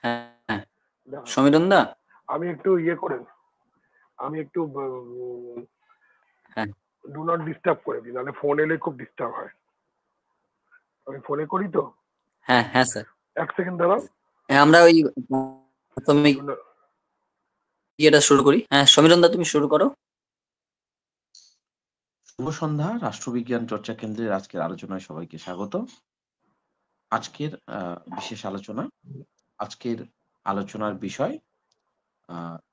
হ্যাঁ, দাঁড়াও, সমীরণ দা। আমি একটু ইয়ে করে আমি একটু হ্যাঁ ডু নট ডিস্টার্ব করে দিই, নাহলে ফোন এলে খুব ডিস্টার্ব হয়। আমি ফোনে করি তো। হ্যাঁ হ্যাঁ স্যার। 1 সেকেন্ড দাঁড়াও। হ্যাঁ, আমরা ওই প্রাথমিক Do not- ইয়েটা শুরু করি। হ্যাঁ সমীরণ দা, তুমি শুরু করো। শুভ সন্ধ্যা। রাষ্ট্রবিজ্ঞান চর্চা কেন্দ্রের আজকের আলোচনায় সবাইকে স্বাগত। আজকের বিশেষ আলোচনা, আজকের আলোচনার বিষয়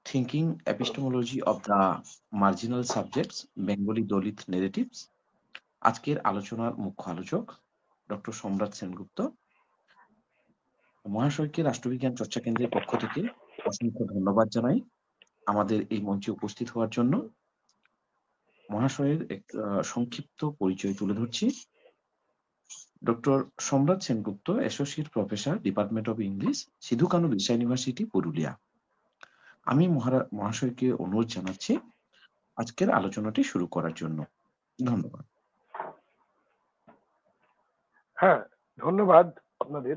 thinking epistemology of the marginal subjects, Bengali Dalit negatives. আজকের আলোচনার মুখ্য আলোচক ডক্টর সম্রাট সেনগুপ্ত মহাশয়কে রাষ্ট্রবিজ্ঞান চর্চা কেন্দ্রের পক্ষ থেকে অসংখ্য ধন্যবাদ জানাই আমাদের এই মঞ্চে উপস্থিত হওয়ার জন্য। মহাশয়ের সংক্ষিপ্ত পরিচয় তুলে ধরছি। ডক্টর সম্রাট Sengupta, associate professor, department of English, Sidhu Kanu Birsa university, Purulia. আমি মহাশয়কে অনুরোধ জানাচ্ছি আজকের আলোচনাটি শুরু করার জন্য। ধন্যবাদ। হ্যাঁ, ধন্যবাদ আপনাদের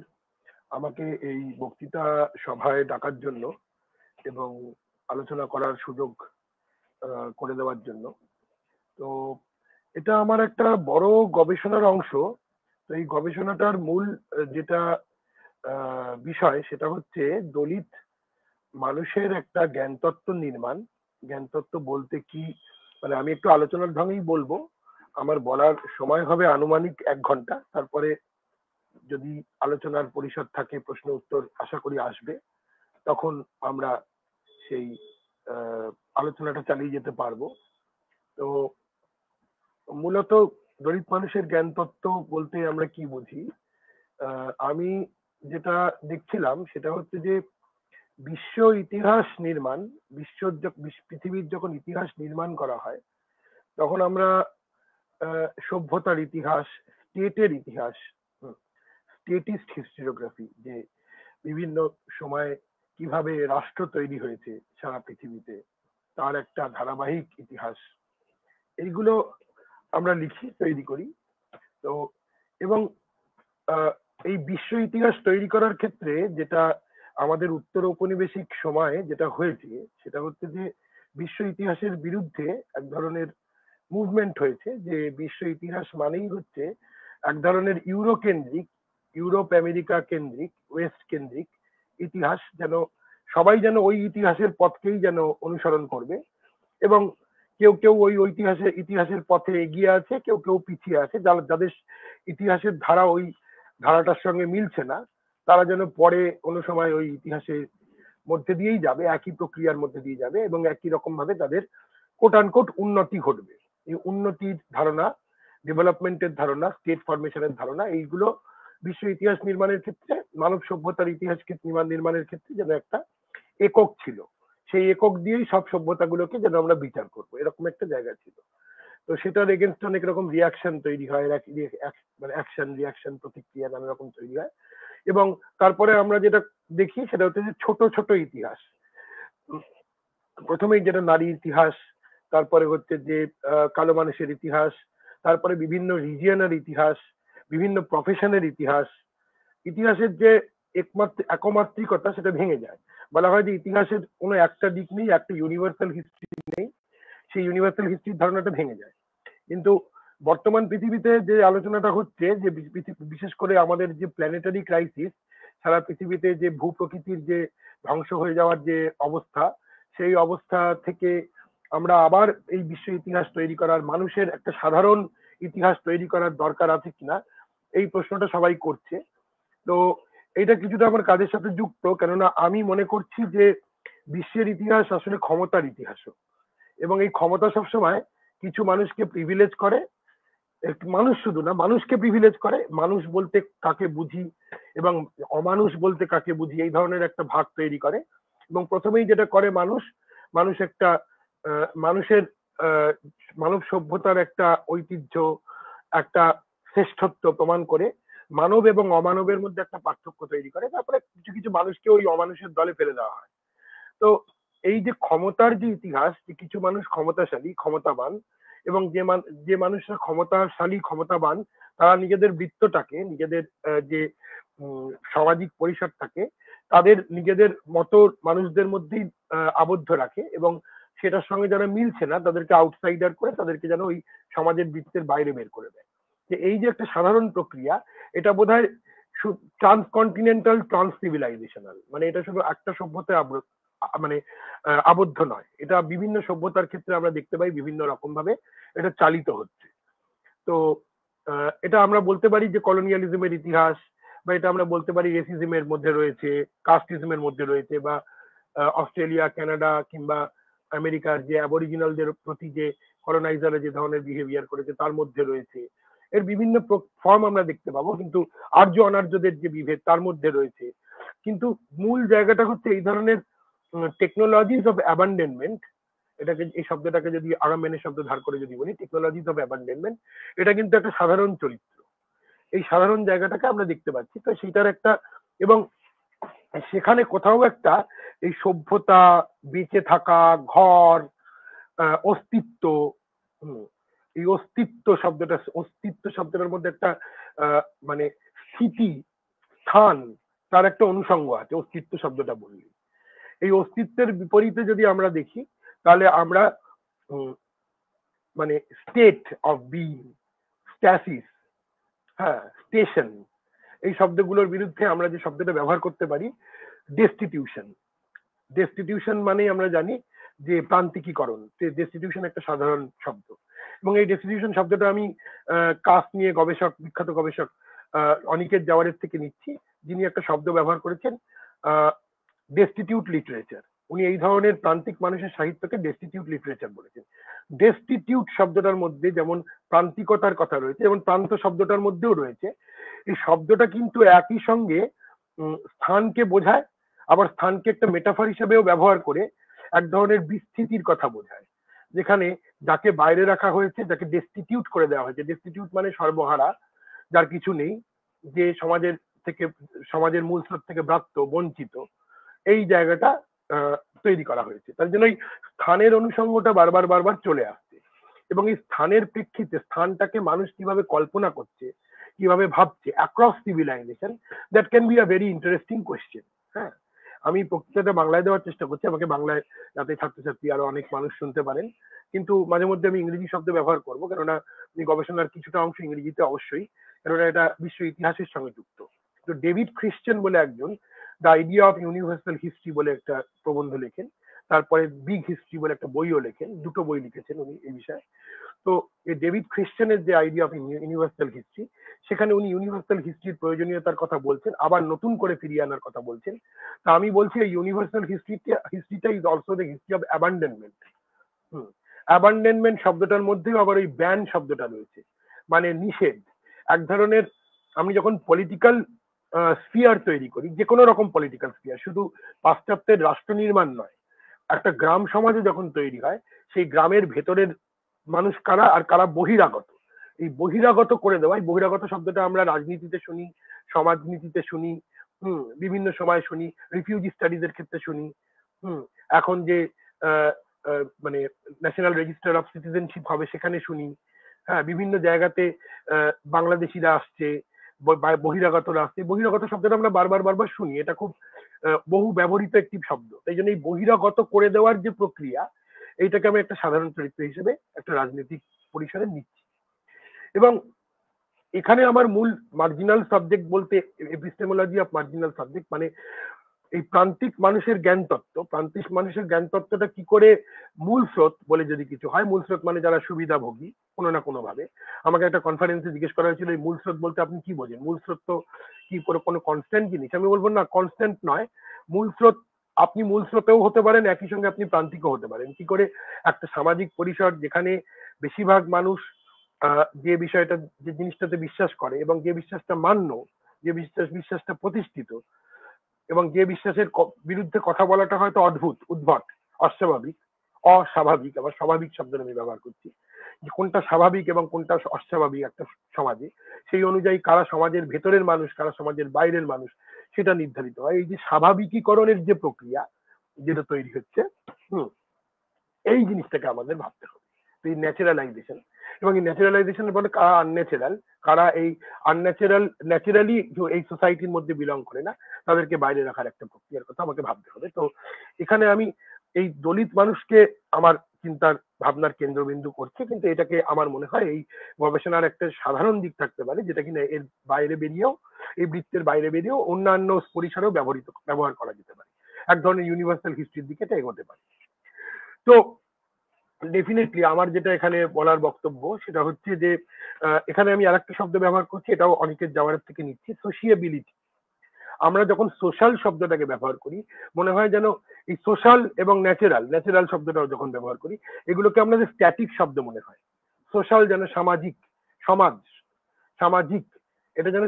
আমাকে এই বক্তৃতা সভায় ডাকার জন্য এবং আলোচনা করার সুযোগ করে দেওয়ার জন্য। তো এটা আমার একটা বড় গবেষণার অংশ। তো এই গবেষণাটার মূল যেটা বিষয় সেটা হচ্ছে দলিত মানুষের একটা জ্ঞানতত্ত্ব নির্মাণ। জ্ঞানতত্ত্ব বলতে কি, মানে আমি একটু আলোচনার ঢঙেই বলবো। আমার বলার সময় হবে আনুমানিক 1 ঘন্টা। তারপরে যদি আলোচনার পরিসর থাকে, প্রশ্ন উত্তর আশা করি আসবে, তখন আমরা সেই আলোচনাটা চালিয়ে যেতে পারবো। তো মূলত দলিত মানুষের জ্ঞানতত্ত্ব বলতে আমরা কি বুঝি? আমি যেটা দেখছিলাম সেটা হচ্ছে যে বিশ্ব ইতিহাস নির্মাণ, পৃথিবীর যখন ইতিহাস নির্মাণ করা হয় তখন আমরা সভ্যতার ইতিহাস, স্টেটের ইতিহাস, স্টেটিস্ট হিস্টোরিওগ্রাফি, যে বিভিন্ন সময় কিভাবে রাষ্ট্র তৈরি হয়েছে সারা পৃথিবীতে, তার একটা ধারাবাহিক ইতিহাস, এইগুলো আমরা লিখি, তৈরি করি। তো এবং এই বিশ্ব ইতিহাস তৈরি করার ক্ষেত্রে যেটা আমাদের উত্তর ঔপনিবেশিক সময়ে যেটা হয়েছে সেটা হচ্ছে যে বিশ্ব ইতিহাসের বিরুদ্ধে এক ধরনের মুভমেন্ট হয়েছে, যে বিশ্ব ইতিহাস মানেই হচ্ছে এক ধরনের ইউরোকেন্দ্রিক, ইউরোপ আমেরিকা কেন্দ্রিক, ওয়েস্ট কেন্দ্রিক ইতিহাস, যেন সবাই যেন ওই ইতিহাসের পথকেই যেন অনুসরণ করবে, এবং কেউ কেউ ওই ইতিহাসের পথে এগিয়ে আছে, কেউ কেউ পিছিয়ে আছে, যাদের ইতিহাসের ধারা ওই ধারাটার সঙ্গে মিলছে না, তারা যেন পরে কোনো সময় ওই ইতিহাসের মধ্যে দিয়েই যাবে, একই প্রক্রিয়ার মধ্যে দিয়ে যাবে এবং একই রকম ভাবে তাদের কোট আনকোট উন্নতি ঘটবে। এই উন্নতির ধারণা, ডেভেলপমেন্টের ধারণা, স্টেট ফরমেশনের ধারণা, এইগুলো বিশ্ব ইতিহাস নির্মাণের ক্ষেত্রে, মানব সভ্যতার ইতিহাস নির্মাণের ক্ষেত্রে যেন একটা একক ছিল। সেই একক দিয়েই সব সভ্যতাগুলোকে যেন আমরা বিচার করবো, এরকম একটা জায়গা ছিল। তো সেটার এগেনস্ট অনেক রকম রিয়াকশন তৈরি হয়, মানে অ্যাকশন রিয়াকশন প্রতিক্রিয়া নানা রকম তৈরি হয়। এবং তারপরে আমরা যেটা দেখি সেটা হচ্ছে যে ছোট ছোট ইতিহাস। প্রথমেই যেটা নারী ইতিহাস, তারপরে হচ্ছে যে কালো মানুষের ইতিহাস, তারপরে বিভিন্ন রিজিয়নের ইতিহাস, বিভিন্ন প্রফেশনের ইতিহাস। ইতিহাসের যে একমাত্রিকতা সেটা ভেঙে যায়। বলা হয় যে ইতিহাসের কোনো একটা দিক নেই, একটা ইউনিভার্সাল হিস্ট্রি নেই, সেই ইউনিভার্সাল হিস্ট্রির ধারণাটা ভেঙে যায়। কিন্তু বর্তমান পৃথিবীতে যে আলোচনাটা হচ্ছে, যে বিশেষ করে আমাদের যে প্ল্যানেটারি ক্রাইসিস, সারা পৃথিবীতে যে ভূপ্রকৃতির যে ধ্বংস হয়ে যাওয়ার যে অবস্থা, সেই অবস্থা থেকে আমরা আবার এই বিশ্ব ইতিহাস তৈরি করার, মানুষের একটা সাধারণ ইতিহাস তৈরি করার দরকার আছে কিনা, এই প্রশ্নটা সবাই করছে। তো এটা কিছুটা আমার কাজের সাথে যুক্ত, কেননা আমি মনে করছি যে বিশ্বের ইতিহাস আসলে ক্ষমতার ইতিহাসও, এবং এই ক্ষমতা সবসময় কিছু মানুষকে প্রিভিলেজ করে, মানুষ শুধু না, মানুষকে প্রিভিলেজ করে, মানুষ বলতে কাকে বুঝি এবং অমানুষ বলতে কাকে বুঝি, এই ধরনের একটা ভাগ তৈরি করে। এবং প্রথমেই যেটা করে মানুষ একটা মানুষের মানব সভ্যতার একটা ঐতিহ্য, একটা শ্রেষ্ঠত্ব প্রমাণ করে মানব এবং অমানবের মধ্যে একটা পার্থক্য তৈরি করে, তারপরে কিছু কিছু মানুষকে ওই অমানুষের দলে ফেলে দেওয়া হয়। তো এই যে ক্ষমতার যে ইতিহাস, যে কিছু মানুষ ক্ষমতাশালী, ক্ষমতাবান, এবং যে মানুষরা ক্ষমতাশালী, ক্ষমতাবান, তারা নিজেদের বৃত্তটাকে, নিজেদের যে সামাজিক পরিসরটাকে তাদের নিজেদের মতো মানুষদের মধ্যেই আবদ্ধ রাখে, এবং সেটার সঙ্গে যারা মিলছে না তাদেরকে আউটসাইডার করে তাদেরকে যেন ওই সমাজের বৃত্তের বাইরে বের করে দেয়। যে এই যে একটা সাধারণ প্রক্রিয়া, এটা বোধহয় ট্রান্সকন্টিনেন্টাল ট্রান্সসিভিলাইজেশনাল, মানে এটা শুধু একটা সভ্যতায় মানে আবদ্ধ নয়, এটা বিভিন্ন সভ্যতার ক্ষেত্রে আমরা দেখতে পাই বিভিন্ন রকম ভাবে এটা চালিত হচ্ছে। তো এটা আমরা বলতে পারি যে কলোনিয়ালিজমের ইতিহাস, বা এটা আমরা বলতে পারি রেসিজমের মধ্যে রয়েছে, কাস্টিজমের মধ্যে রয়েছে, বা অস্ট্রেলিয়া, কানাডা কিংবা আমেরিকার যে অ্যাবরিজিনালদের প্রতি যে কলোনাইজাররা যে ধরনের বিহেভিয়ার করেছে তার মধ্যে রয়েছে। এর বিভিন্ন ফর্ম আমরা দেখতে পাবো, কিন্তু আর্য অনার্যদের যে বিভেদ তার মধ্যে রয়েছে। কিন্তু মূল জায়গাটা হচ্ছে এই ধরনের টেকনোলজিস অফ অ্যাবান্ডনমেন্ট, এটাকে এই শব্দটাকে যদি আগামেনের শব্দ ধার করে যদি বলি, টেকনোলজিস অফ অ্যাবান্ডনমেন্ট, এটা কিন্তু একটা সাধারণ চরিত্র। এই সাধারণ জায়গাটাকে আমরা দেখতে পাচ্ছি। তো সেটার একটা, এবং সেখানে কোথাও একটা এই সভ্যতা, বেঁচে থাকা, ঘর, অস্তিত্ব, এই অস্তিত্ব শব্দটার মধ্যে একটা মানে স্থিতি, স্থান, তার একটা অনুষঙ্গ আছে অস্তিত্ব শব্দটা বললে। এই অস্তিত্বের বিপরীতে যদি আমরা দেখি তাহলে আমরা মানে স্টেট অফ বিং, স্ট্যাসিস, হ্যাঁ, স্টেশন, এই শব্দগুলোর বিরুদ্ধে আমরা যে শব্দটা ব্যবহার করতে পারি ডেস্টিটিউশন। ডেস্টিটিউশন মানে আমরা জানি যে প্রান্তিকীকরণ। ডেস্টিটিউশন একটা সাধারণ শব্দ, এবং এই ডেস্টিটিউশন শব্দটা আমি কাস্ট নিয়ে গবেষক, বিখ্যাত গবেষক অনিকেত জাওয়ারের থেকে নিচ্ছি, যিনি একটা শব্দ ব্যবহার করেছেন ডেস্টিটিউট লিটারেচার। উনি এই ধরনের প্রান্তিক মানুষের সাহিত্যকে ডেস্টিটিউট লিটারেচার বলেছেন। ডেস্টিটিউট শব্দটার মধ্যে যেমন প্রান্তিকতার কথা রয়েছে, যেমন প্রান্ত শব্দটার মধ্যেও রয়েছে। এই শব্দটা কিন্তু একই সঙ্গে স্থানকে বোঝায়, আবার স্থানকে একটা মেটাফর হিসেবেও ব্যবহার করে এক ধরনের বিস্তৃতির কথা বোঝায়, যেখানে যাকে বাইরে রাখা হয়েছে, যাকে ডেস্টিটিউট করে দেওয়া হয়েছে। ডেস্টিটিউট মানে সর্বহারা, যার কিছু নেই, যে সমাজের মূল স্রোত থেকে ব্রাত্য, বঞ্চিত, এই জায়গাটা তৈরি করা হয়েছে। তার জন্য এই স্থানের অনুষঙ্গটা বারবার চলে আসছে, এবং এই স্থানের প্রেক্ষিতে স্থানটাকে মানুষ কিভাবে কল্পনা করছে, কিভাবে ভাবছে across civilization, that can be a very interesting question. হ্যাঁ, আমি বক্তৃতাটা বাংলায় দেওয়ার চেষ্টা করছি, আমাকে বাংলায় যাতে ছাত্রছাত্রী আরো অনেক মানুষ শুনতে পারেন, কিন্তু মাঝে মধ্যে আমি ইংরেজি শব্দ ব্যবহার করবো, কেননা আমি গবেষণার কিছুটা অংশ ইংরেজিতে অবশ্যই, কেননা এটা বিশ্ব ইতিহাসের সঙ্গে যুক্ত। তো ডেভিড খ্রিশ্চান বলে একজন the idea of universal history বলে একটা প্রবন্ধ লেখেন, তারপরে বিগ হিস্ট্রি বলে একটা বইও লেখেন, দুটো বই লিখেছেন উনি এই বিষয়ে। তো এই ডেভিড খ্রিশ্চানের যে আইডিয়া অফ ইউনিভার্সাল হিস্ট্রি, সেখানে উনি ইউনিভার্সাল হিস্ট্রির প্রয়োজনীয়তার কথা বলছেন, আবার নতুন করে ফিরিয়ে আনার কথা বলছেন। তা আমি বলছি এই ইউনিভার্সাল হিস্ট্রিটা is also the history of abandonment. Abandonment শব্দটার মধ্যেও আবার ওই ব্যান শব্দটা রয়েছে, মানে নিষেধ। এক ধরনের, আমি যখন পলিটিক্যাল স্ফিয়ার তৈরি করি, যে কোনো রকম পলিটিক্যাল স্ফিয়ার, শুধু পাশ্চাত্যের রাষ্ট্র নির্মাণ নয়, একটা গ্রাম সমাজও যখন তৈরি হয়, সেই গ্রামের ভেতরের মানুষ কারা আর কারা বহিরাগত, এই বহিরাগত করে দেওয়া। এই বহিরাগত শব্দটা আমরা রাজনীতিতে শুনি, সমাজনীতিতে শুনি, বিভিন্ন সময় শুনি, রিফিউজি স্টাডিজ এর ক্ষেত্রে শুনি, এখন যে মানে ন্যাশনাল রেজিস্টার অফ সিটিজেনশিপ হবে সেখানে শুনি, হ্যাঁ, বিভিন্ন জায়গাতে বাংলাদেশিরা আসছে, বহিরাগতরা আসছে। বহিরাগত শব্দটা আমরা বারবার শুনি, এটা খুব বহু ব্যবহৃত একটি শব্দ। তাই জন্য এই বহিরাগত করে দেওয়ার যে প্রক্রিয়া, এইটাকে আমি একটা সাধারণ চরিত্র হিসেবে একটা রাজনৈতিক পরিসরে নিচ্ছি। এবং এখানে আমার মূল মার্জিনাল সাবজেক্ট বলতে এপিস্টেমোলজি অফ মার্জিনাল সাবজেক্ট, মানে এই প্রান্তিক মানুষের জ্ঞান তত্ত্ব। প্রান্তিক মানুষের জ্ঞান তত্ত্বটা কি করে মূল স্রোত বলে যদি কিছু হয়, মূল স্রোত মানে যারা সুবিধাভোগী কোনো না কোনো ভাবে। আমাকে একটা কনফারেন্সে জিজ্ঞেস করা হয়েছিল এই মূল স্রোত বলতে আপনি কি বোঝেন, মূল স্রোত তো কি কোনো কনস্ট্যান্ট জিনিস? আমি বলবো না, কনস্ট্যান্ট নয়। মূল স্রোত, আপনি মূল স্রোতেও হতে পারেন, একই সঙ্গে আপনি প্রান্তিকও হতে পারেন। কি করে একটা সামাজিক পরিসর যেখানে বেশিরভাগ মানুষ যে বিষয়টা, যে জিনিসটাতে বিশ্বাস করে, এবং যে বিশ্বাসটা মান্য, যে বিশ্বাসটা প্রতিষ্ঠিত, এবং যে বিশ্বাসের বিরুদ্ধে কথা বলাটা হয়তো অদ্ভুত, উদ্ভট, অস্বাভাবিক, অস্বাভাবিক, আবার স্বাভাবিক শব্দ আমি ব্যবহার করছি, যে কোনটা স্বাভাবিক এবং কোনটা অস্বাভাবিক একটা সমাজে, সেই অনুযায়ী কারা সমাজের ভেতরের মানুষ, কারা সমাজের বাইরের মানুষ, সেটা নির্ধারিত হয়। এই যে স্বাভাবিকীকরণের যে প্রক্রিয়া যেটা তৈরি হচ্ছে, এই জিনিসটাকে আমাদের ভাবতে হবে। এই ন্যাচারালাইজেশন, এবং এই ন্যাচারালাইজেশনের ফলে কারা আনন্যাচারাল, কারা এই ন্যাচারালি এই সোসাইটির মধ্যে বিলং করে না, তাদেরকে বাইরে রাখার একটা প্রক্রিয়ার কথা আমাকে ভাবতে হবে। তো এখানে আমি এই দলিত মানুষকে আমার চিন্তার ভাবনার কেন্দ্রবিন্দু করছি, কিন্তু এটাকে আমার মনে হয় এই গবেষণার একটা সাধারণ দিক থাকতে পারে, যেটা কিনা এর বাইরে বেরিয়েও, এই বৃত্তের বাইরে বেরিয়েও অন্যান্য পরিসরেও ব্যবহার করা যেতে পারে, এক ধরনের ইউনিভার্সাল হিস্ট্রির দিকে এটা এগোতে পারে। তো ডেফিনেটলি আমার যেটা এখানে বলার বক্তব্য সেটা হচ্ছে যে এখানে আমি আরেকটা শব্দ ব্যবহার করছি, এটাও অনেকের যাওয়ার থেকে নিচ্ছি, সোশিয়েবিলিটি। আমরা যখন সোশ্যাল শব্দটাকে ব্যবহার করি, মনে হয় যেন এই সোশ্যাল এবং ন্যাচারাল শব্দটাও যখন ব্যবহার করি, এগুলোকে আমাদের স্ট্যাটিক শব্দ মনে হয়। সোশ্যাল যেন সামাজিক, এটা যেন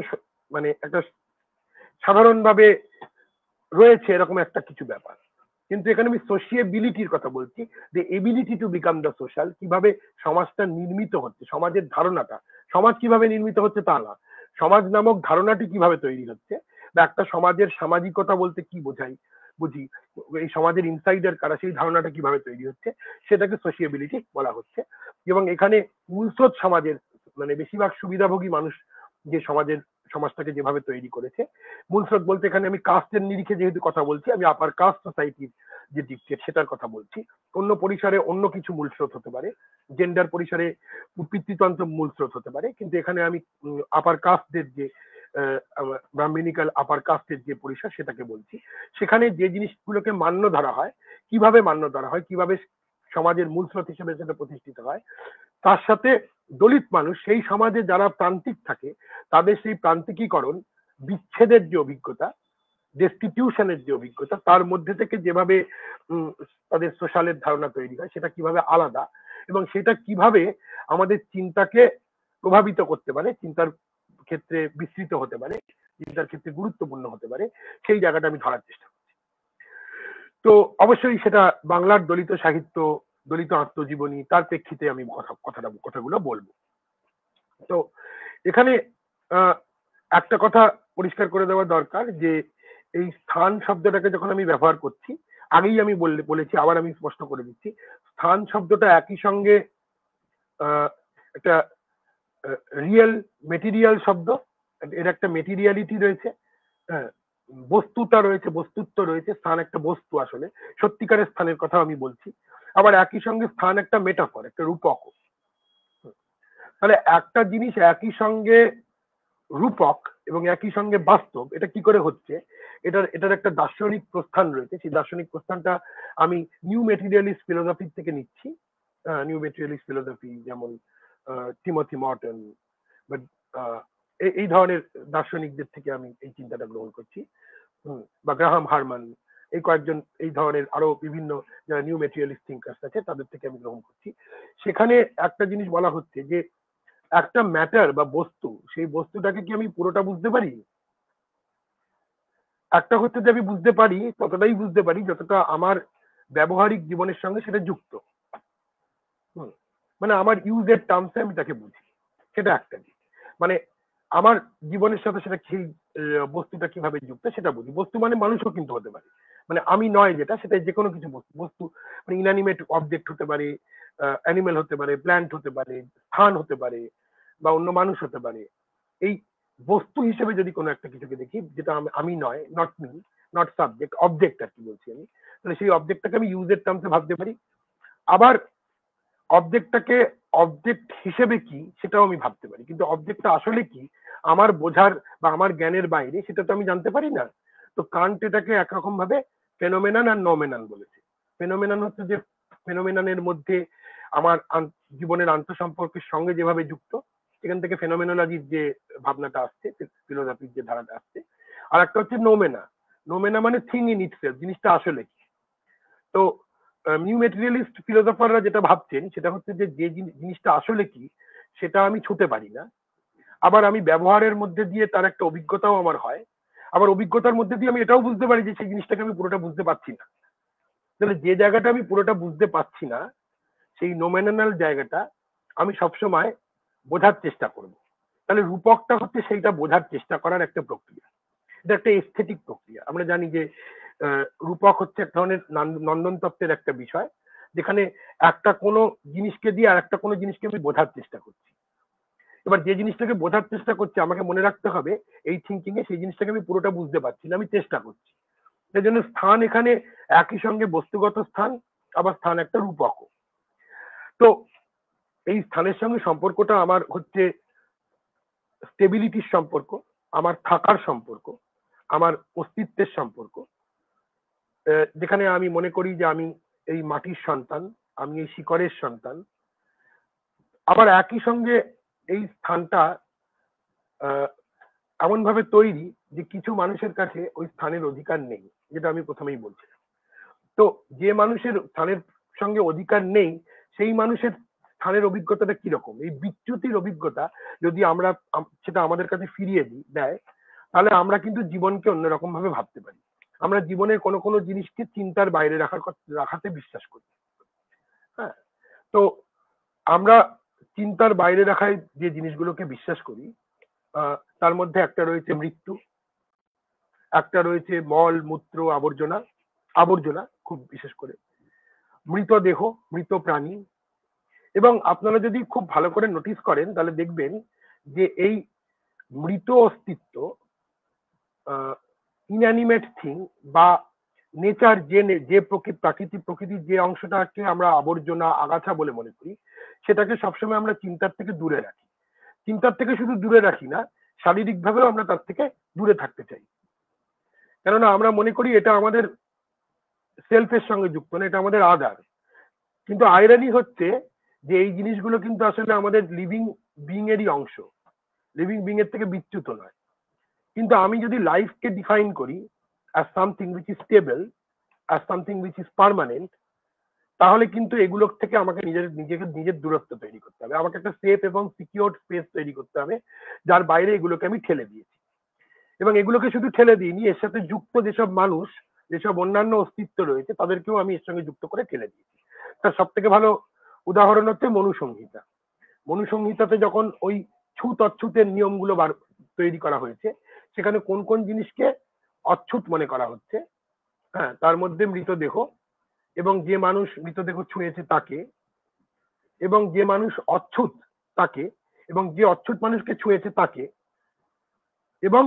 মানে একটা সাধারণভাবে রয়েছে এরকম একটা কিছু ব্যাপার। কিন্তু এখানে আমি সোশিয়েবিলিটির কথা বলছি, যে ability to become the social. কিভাবে সমাজটা নির্মিত হচ্ছে, সমাজের ধারণাটা, সমাজ কিভাবে নির্মিত হচ্ছে তা না, সমাজ নামক ধারণাটি কিভাবে তৈরি হচ্ছে, বা একটা সমাজের সামাজিকতা বলতে কি বুঝি, এই সমাজের ইনসাইডার কারা, সেই ধারণাটা কিভাবে তৈরি হচ্ছে, সেটাকে সোশিয়েবিলিটি বলা হচ্ছে। এবং এখানে মূলস্রোত সমাজের, মানে বেশিরভাগ সুবিধাভোগী মানুষ যে সমাজটাকে যেভাবে তৈরি করেছে, মূলস্রোত বলতে এখানে আমি কাস্টের নিরিখে যেহেতু কথা বলছি, আমি আপার কাস্ট সোসাইটির যে ডিকটেট সেটার কথা বলছি। অন্য পরিসরে অন্য কিছু মূলস্রোত হতে পারে, জেন্ডার পরিসরে পিতৃতন্ত্র মূলস্রোত হতে পারে, কিন্তু এখানে আমি আপার কাস্টদের যে ব্রাহ্মণিক্যাল আপার কাস্টের যে পরিসর সেটাকে বলছি। সেখানে যে জিনিসগুলোকে মান্য ধরা হয়, কিভাবে সমাজের মূলস্রোত হিসেবে সেটা প্রতিষ্ঠিত হয়, তার সাথে দলিত মানুষ সেই সমাজে যারা প্রান্তিক থাকে, তাদের সেই প্রান্তিকীকরণ, বিচ্ছেদের যে অভিজ্ঞতা, ডেস্টিটিউশনের যে অভিজ্ঞতা, তার মধ্যে থেকে যেভাবে তাদের সোশ্যালের ধারণা তৈরি হয়, সেটা কিভাবে আলাদা, এবং সেটা কিভাবে আমাদের চিন্তাকে প্রভাবিত করতে পারে, চিন্তার ক্ষেত্রে বিস্তৃত হতে পারে, চিন্তার ক্ষেত্রে গুরুত্বপূর্ণ হতে পারে, সেই জায়গাটা আমি ধরার চেষ্টা করছি। তো অবশ্যই সেটা বাংলার দলিত সাহিত্য, দলিত আত্মজীবনী, তার প্রেক্ষিতে আমি কথাগুলো বলবো। তো এখানে একটা কথা পরিষ্কার করে দেওয়া দরকার, যে এই স্থান শব্দটাকে যখন আমি ব্যবহার করছি, আগেই আমি বলেছি, আবার আমি স্পষ্ট করে দিচ্ছি, স্থান শব্দটা একই সঙ্গে একটা রিয়েল মেটেরিয়াল শব্দ, এর একটা মেটেরিয়ালিটি রয়েছে, হ্যাঁ, বস্তুতা রয়েছে, বস্তুত্ব রয়েছে। স্থান একটা বস্তু, আসলে সত্যিকারের স্থানের কথা আমি বলছি। আবার একই সঙ্গে স্থান একটা মেটাফর, একটা রূপক। তাহলে একটা জিনিস একই সঙ্গে রূপক এবং একই সঙ্গে বাস্তব, এটা কি করে হচ্ছে, এটার একটা দার্শনিক প্রস্থান রয়েছে। সেই দার্শনিক প্রস্থানটা আমি নিউ মেটেরিয়ালিস্ট ফিলোসফি থেকে নিচ্ছি। নিউ মেটেরিয়ালিস্ট ফিলোসফি যেমন টিমোথি মর্টন, বাট এই ধরনের দার্শনিকদের থেকে আমি এই চিন্তাটা গ্রহণ করছি, বা গ্রাহাম হারমান, এই কয়েকজন এই ধরনের আরো বিভিন্ন যারা নিউ মেটেরিয়ালিস্ট থিঙ্কার্স আছে তাদের থেকে আমি গ্রহণ করছি। সেখানে একটা জিনিস বলা হচ্ছে যে একটা ম্যাটার বা বস্তু, সেই বস্তুটাকে কি আমি পুরোটা বুঝতে পারি? একটা হচ্ছে যে আমি বুঝতে পারি, ততটাই বুঝতে পারি যতটা আমার ব্যবহারিক জীবনের সঙ্গে সেটা যুক্ত। মানে আমার ইউজের টার্মসে আমি তাকে বুঝি, সেটা একটা দিক। মানে আমার জীবনের সাথে সেটা সেই বস্তুটা কিভাবে যুক্ত সেটা বুঝি। বস্তু মানে মানুষও কিন্তু হতে পারে, মানে আমি নয় যেটা, সেটা যে কোনো কিছু বস্তু মানে ইনঅ্যানিমেট অবজেক্ট হতে পারে, অ্যানিমেল হতে পারে, প্ল্যান্ট হতে পারে, স্থান হতে পারে, বা অন্য মানুষ হতে পারে। এই বস্তু হিসেবে যদি কোনো একটা কিছুকে দেখি, যেটা আমি নয়, not me, not subject, object আর কি বলছি আমি, তাহলে সেই অবজেক্টটাকে আমি ইউজের টার্মসে ভাবতে পারি। আবার অবজেক্টটাকে অবজেক্ট হিসেবে কি সেটাও আমি ভাবতে পারি, কিন্তু অবজেক্টটা আসলে কি আমার বোঝার বা আমার জ্ঞানের বাইরে, সেটা তো আমি জানতে পারি না। তো কান্ট এটাকে একরকম ভাবে ফেনোমেনন আর নমেনন বলেছে। ফেনোমেনন হচ্ছে যে ফেনোমেননের মধ্যে আমার জীবনের আন্তঃসম্পর্কের সঙ্গে যেভাবে যুক্ত, এখান থেকে ফেনোমেনোলজির যে ভাবনাটা আসছে, ফিলোসফির যে ধারাটা আসছে। আর একটা হচ্ছে নোমেনা মানে থিং ইন ইটসেলফ, জিনিসটা আসলে কি। তো নিউ মেটেরিয়ালিস্ট ফিলোসফাররা যেটা ভাবছেন সেটা হচ্ছে যে জিনিসটা আসলে কি সেটা আমি ছুঁতে পারি না। আবার আমি ব্যবহারের মধ্যে দিয়ে তার একটা অভিজ্ঞতাও আমার হয়, আবার অভিজ্ঞতার মধ্যে দিয়ে আমি এটাও বুঝতে পারি যে সেই জিনিসটাকে আমি পুরোটা বুঝতে পারছি না। তাহলে যে জায়গাটা আমি পুরোটা বুঝতে পারছি না, সেই নোমেনাল জায়গাটা আমি সবসময় বোঝার চেষ্টা করব। তাহলে রূপকটা হচ্ছে সেইটা বোঝার চেষ্টা করার একটা প্রক্রিয়া, এটা একটা এস্থেটিক প্রক্রিয়া। আমরা জানি যে রূপক হচ্ছে এক ধরনের নন্দন তত্ত্বের একটা বিষয়, যেখানে একটা কোনো জিনিসকে দিয়ে আর একটা কোনো জিনিসকে আমি বোঝার চেষ্টা করছি। এবার যে জিনিসটাকে বোঝার চেষ্টা করছি আমাকে মনে রাখতে হবে এই থিঙ্কিং এ সেই জিনিসটাকে আমি পুরোটা বুঝতে পারছি না, আমি চেষ্টা করছি। সেই জন্য স্থান এখানে একই সঙ্গে বস্তুগত স্থান, আবার স্থান একটা রূপক। তো এই স্থানের সঙ্গে সম্পর্কটা আমার হচ্ছে স্টেবিলিটির সম্পর্ক, আমার থাকার সম্পর্ক, আমার অস্তিত্বের সম্পর্ক। যেখানে আমি মনে করি যে আমি এই মাটির সন্তান, আমি এই শিকড়ের সন্তান। আবার একই সঙ্গে এই স্থানটা এমন ভাবে তৈরি যে কিছু মানুষের কাছে ওই স্থানের অধিকার নেই, যেটা আমি প্রথমেই বলছিলাম। তো যে মানুষের স্থানের সঙ্গে অধিকার নেই সেই মানুষের স্থানের অভিজ্ঞতাটা কিরকম, এই বিচ্যুতির অভিজ্ঞতা যদি আমরা সেটা আমাদের কাছে ফিরিয়ে দেয়, তাহলে আমরা কিন্তু জীবনকে অন্যরকম ভাবে ভাবতে পারি। আমরা জীবনের কোনো কোনো জিনিসকে চিন্তার বাইরে রাখাতে বিশ্বাস করি। হ্যাঁ, তো আমরা চিন্তার বাইরে রাখায় যে জিনিসগুলোকে বিশ্বাস করি তার মধ্যে একটা রয়েছে মৃত্যু, একটা রয়েছে মল মূত্র আবর্জনা, আবর্জনা খুব বিশেষ করে মৃতদেহ, মৃত প্রাণী। এবং আপনারা যদি খুব ভালো করে নোটিস করেন তাহলে দেখবেন যে এই মৃত অস্তিত্ব, ইনঅ্যানিমেট থিং বা নেচার, যে প্রকৃতির যে অংশটাকে আমরা আবর্জনা আগাছা বলে মনে করি, সেটাকে সবসময় আমরা চিন্তার থেকে দূরে রাখি। চিন্তার থেকে শুধু দূরে রাখি না, শারীরিক ভাবেও আমরা তার থেকে দূরে থাকতে চাই। কেননা আমরা মনে করি এটা আমাদের সেলফের সঙ্গে যুক্ত না, এটা আমাদের আদার। কিন্তু আইরানি হচ্ছে যে এই জিনিসগুলো কিন্তু আসলে আমাদের লিভিং বিং এরই অংশ, লিভিং বিং এর থেকে বিচ্যুত নয়। কিন্তু আমি যদি লাইফকে ডিফাইন করি as something which is stable, as something which is permanent, তাহলে কিন্তু এগুলোর থেকে আমাকে নিজের দূরত্ব তৈরি করতে হবে। আমাকে একটা সেফ এবং সিকিউর স্পেস তৈরি করতে হবে যার বাইরে এগুলোকে আমি ঠেলে দিয়েছি। এবং এগুলোকে শুধু ঠেলে দিইনি, এর সাথে যুক্ত যেসব মানুষ, যেসব অন্যান্য অস্তিত্ব রয়েছে তাদেরকেও আমি এর সঙ্গে যুক্ত করে ঠেলে দিয়েছি। তার সব থেকে ভালো উদাহরণ হচ্ছে মনুসংহিতা। মনুসংহিতাতে যখন ওই ছুত অচ্ছুতের নিয়মগুলো তৈরি করা হয়েছে, সেখানে কোন কোন জিনিসকে অচ্ছুত মনে করা হচ্ছে, হ্যাঁ, তার মধ্যে মৃতদেহ, এবং যে মানুষ মৃতদেহ ছুঁয়েছে তাকে, এবং যে মানুষ অচ্ছুত তাকে, এবং যে অচ্ছুত মানুষকে ছুঁয়েছে তাকে, এবং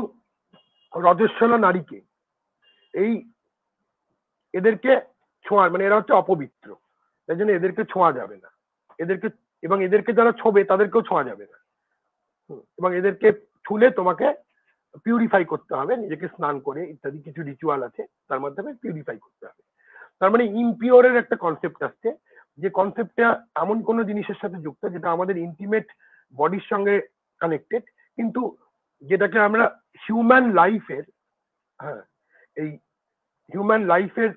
রজস্বলা নারীকে, এই এদেরকে ছোঁয়ার মানে এরা হচ্ছে অপবিত্র, তাই জন্য এদেরকে ছোঁয়া যাবে না। এদেরকে যারা ছোবে তাদেরকেও ছোঁয়া যাবে না। এবং এদেরকে ছুলে তোমাকে পিউরিফাই করতে হবে, নিজেকে স্নান করে ইত্যাদি কিছু রিচুয়াল আছে, তার মাধ্যমে পিউরিফাই করতে হবে। তার মানে ইমপিওরের একটা কনসেপ্ট আসছে, যে কনসেপ্টটা এমন কোনো জিনিসের সাথে যুক্ত যেটা আমাদের ইন্টিমেট বডির সঙ্গে কানেক্টেড, কিন্তু যেটাকে আমরা হিউম্যান লাইফের, হ্যাঁ, এই হিউম্যান লাইফের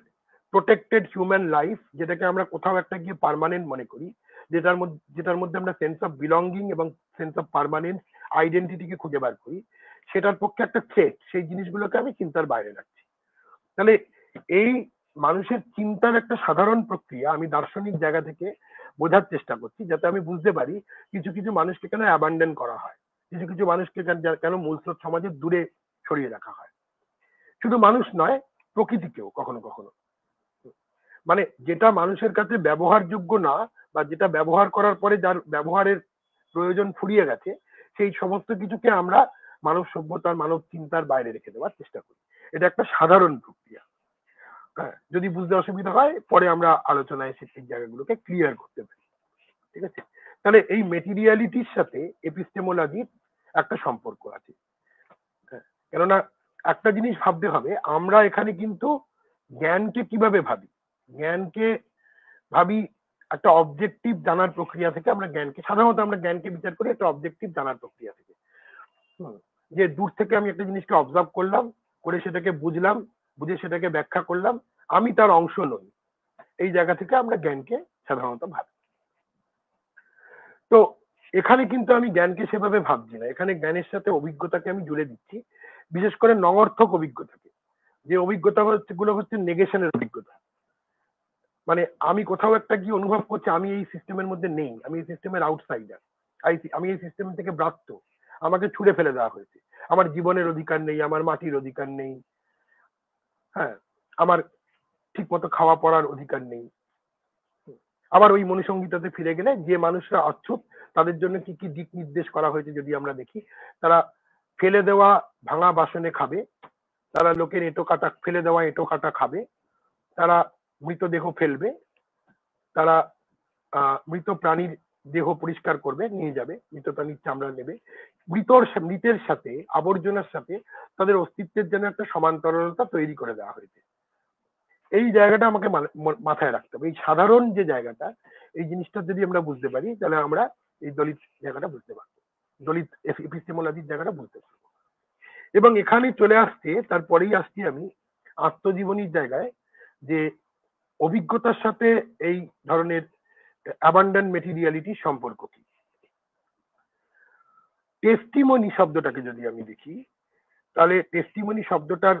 প্রোটেক্টেড হিউম্যান লাইফ, যেটাকে আমরা কোথাও একটা গিয়ে পার্মানেন্ট মনে করি, যেটার মধ্যে আমরা সেন্স অফ বিলঙ্গিং এবং সেন্স অফ পার্মানেন্ট আইডেন্টিটিকে খুঁজে বার করি, সেটার পক্ষে একটা থ্রেট, সেই জিনিসগুলোকে আমি চিন্তার বাইরে রাখছি। তাহলে এই মানুষের চিন্তার একটা সাধারণ প্রক্রিয়া আমি দার্শনিক জায়গা থেকে বোঝার চেষ্টা করছি, যাতে আমি বুঝতে পারি কিছু কিছু মানুষকে কেন অ্যাবান্ডন করা হয়, কিছু কিছু মানুষকে কেন মূলস্রোত সমাজের দূরে সরিয়ে রাখা হয়। শুধু মানুষ নয়, প্রকৃতিকেও কখনো কখনো, মানে যেটা মানুষের কাছে ব্যবহারযোগ্য না, বা যেটা ব্যবহার করার পরে যার ব্যবহারের প্রয়োজন ফুরিয়ে গেছে, সেই সমস্ত কিছুকে আমরা মানব সভ্যতার, মানব চিন্তার বাইরে রেখে দেওয়ার চেষ্টা করি। এটা একটা সাধারণ প্রক্রিয়া। হ্যাঁ, যদি বুঝতে অসুবিধা হয় পরে আমরা আলোচনায় সেই জায়গাগুলোকে ক্লিয়ার করতে পারি। ঠিক আছে, তাহলে এই মেটেরিয়ালিটির সাথে এপিস্টেমোলজির একটা সম্পর্ক আছে। কেননা একটা জিনিস ভাবতে হবে, আমরা এখানে কিন্তু জ্ঞানকে কিভাবে ভাবি, জ্ঞানকে ভাবি একটা অবজেক্টিভ জানার প্রক্রিয়া থেকে। সাধারণত আমরা জ্ঞানকে বিচার করি একটা অবজেক্টিভ জানার প্রক্রিয়া থেকে। যে দূর থেকে আমি একটা জিনিসকে অবজার্ভ করলাম, করে সেটাকে বুঝলাম, বুঝে সেটাকে ব্যাখ্যা করলাম, আমি তার অংশ নই, এই জায়গা থেকে আমরা জ্ঞানকে সাধারণত ভাবি। তো এখানে কিন্তু আমি জ্ঞানকে সেভাবে ভাবছি না, এখানে জ্ঞানের সাথে অভিজ্ঞতাকে আমি জুড়ে দিচ্ছি, বিশেষ করে নঙর্থক অভিজ্ঞতাকে। যে অভিজ্ঞতা গুলো হচ্ছে নেগেশনের অভিজ্ঞতা, মানে আমি কোথাও একটা গিয়ে অনুভব করছি আমি এই সিস্টেমের মধ্যে নেই, আমি এই সিস্টেমের আউটসাইডার, আমি এই সিস্টেম থেকে ব্রাত্য, আমাকে ছুড়ে ফেলে দেওয়া হয়েছে, আমার জীবনের অধিকার নেই, আমার মাটির অধিকার নেই, হ্যাঁ, আমার ঠিক মতো খাওয়া পড়ার অধিকার নেই। আবার ওই মনুসংহিতাতে ফিরে গেলে যে মানুষরা অচ্ছুত তাদের জন্য কি কি দিক নির্দেশ করা হয়েছে যদি আমরা দেখি, তারা ফেলে দেওয়া ভাঙা বাসনে খাবে, তারা লোকের এঁটো কাটা ফেলে দেওয়া এঁটো কাটা খাবে, তারা মৃতদেহ ফেলবে, তারা মৃত প্রাণীর দেহ পরিষ্কার করবে, নিয়ে যাবে, মৃত প্রাণীর চামড়া নেবে, মৃতের সাথে আবর্জনার সাথে তাদের অস্তিত্বের জন্য একটা সমান্তরালতা তৈরি করে দেওয়া হয়েছে। এই জায়গাটা আমাকে মাথায় রাখতে হবে। এই সাধারণ যে জায়গাটা, এই জিনিসটা যদি আমরা বুঝতে পারি তাহলে আমরা এই দলিত জায়গাটা বুঝতে পারবো, দলিত এপিস্টেমোলজির জায়গাটা বুঝতে পারবো। এবং এখানে চলে আসছে, তারপরেই আসছি আমি আত্মজীবনীর জায়গায়, যে অভিজ্ঞতার সাথে এই ধরনের অ্যাবান্ডেন্ট মেটেরিয়ালিটি সম্পর্ক কি। টেস্টিমনি শব্দটাকে যদি আমি দেখি, তাহলে টেস্টিমনি শব্দটার